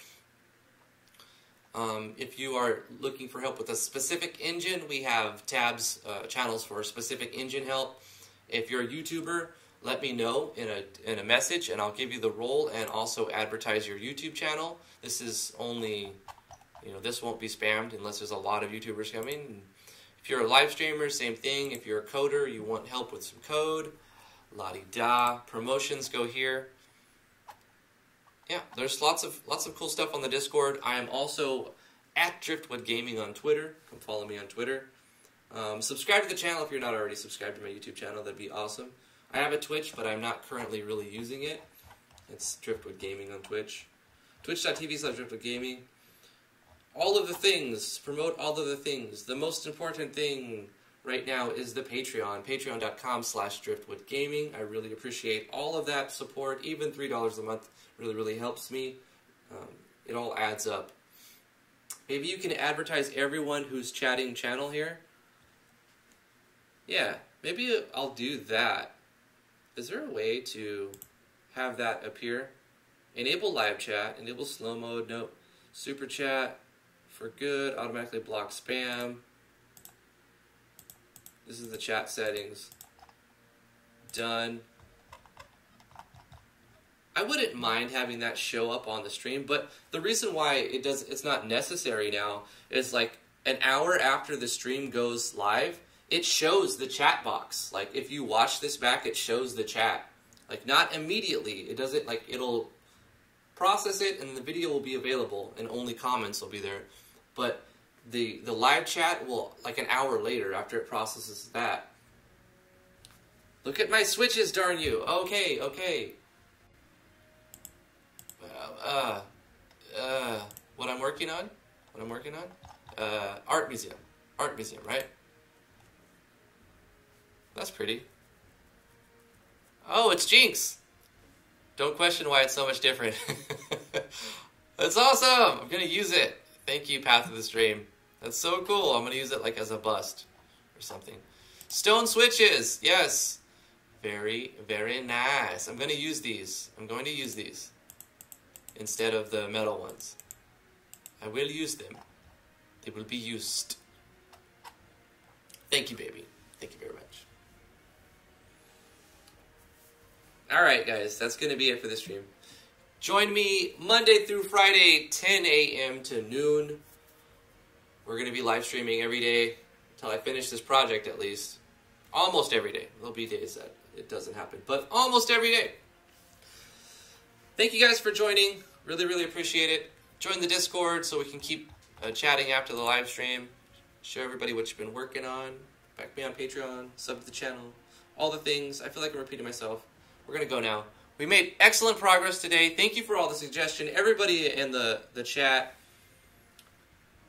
If you are looking for help with a specific engine, we have tabs, channels for specific engine help. If you're a YouTuber, let me know in a message, and I'll give you the role and also advertise your YouTube channel. This is only, you know, this won't be spammed unless there's a lot of YouTubers coming. If you're a live streamer, same thing. If you're a coder, you want help with some code, la-di-da. Promotions go here. Yeah, there's lots of cool stuff on the Discord. I am also at Driftwood Gaming on Twitter. Come follow me on Twitter. Subscribe to the channel if you're not already subscribed to my YouTube channel. That'd be awesome. I have a Twitch, but I'm not currently really using it. It's Driftwood Gaming on Twitch. Twitch.tv/DriftwoodGaming. All of the things. Promote all of the things. The most important thing right now is the Patreon. Patreon.com/DriftwoodGaming. I really appreciate all of that support. Even $3 a month really, really helps me. It all adds up. Maybe you can advertise everyone who's chatting channel here. Yeah, maybe I'll do that. Is there a way to have that appear? Enable live chat, enable slow mode, no. Super chat for good, automatically block spam. This is the chat settings. Done. I wouldn't mind having that show up on the stream, but the reason why it's not necessary now is like an hour after the stream goes live, it shows the chat box. Like if you watch this back, it shows the chat. Like not immediately. It doesn't, like it'll process it and the video will be available and only comments will be there. But the live chat will, like an hour later after it processes that. Look at my switches, darn you. Okay, okay. What I'm working on? What I'm working on? Art museum. Art museum, right? That's pretty. Oh, it's Jinx! Don't question why it's so much different. That's awesome! I'm gonna use it. Thank you, Path of the Stream. That's so cool. I'm gonna use it like as a bust or something. Stone switches! Yes! Very, very nice. I'm gonna use these. I'm going to use these instead of the metal ones. I will use them. They will be used. Thank you, baby. Thank you very much. Alright, guys. That's going to be it for this stream. Join me Monday through Friday, 10 a.m. to noon. We're going to be live streaming every day until I finish this project, at least. Almost every day. There'll be days that it doesn't happen, but almost every day. Thank you guys for joining. Really, really appreciate it. Join the Discord so we can keep chatting after the live stream. Show everybody what you've been working on. Back me on Patreon. Sub to the channel. All the things. I feel like I'm repeating myself. We're going to go now. We made excellent progress today. Thank you for all the suggestion. Everybody in the chat.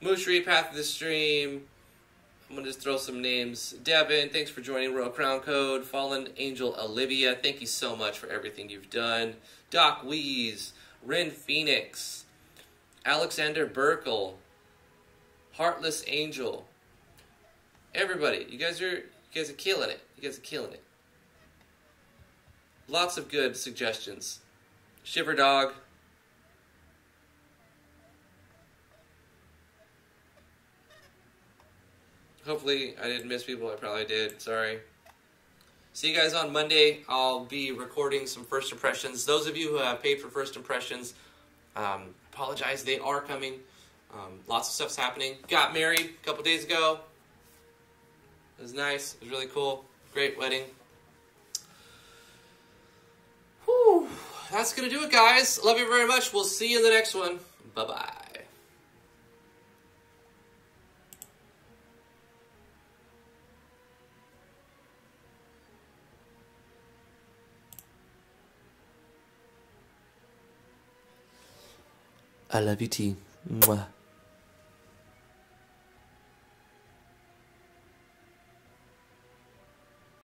Mooshri, Path of the Stream. I'm going to just throw some names. Devin, thanks for joining. Royal Crown Code. Fallen Angel Olivia, thank you so much for everything you've done. Doc Weeze. Ren Phoenix. Alexander Burkle. Heartless Angel. Everybody, you guys are killing it. You guys are killing it. Lots of good suggestions. Shiver Dog. Hopefully I didn't miss people. I probably did. Sorry. See you guys on Monday. I'll be recording some first impressions. Those of you who have paid for first impressions, apologize. They are coming. Lots of stuff's happening. Got married a couple days ago. It was nice. It was really cool. Great wedding. Whew. That's going to do it, guys. Love you very much. We'll see you in the next one. Bye-bye. I love you, T. Mwah.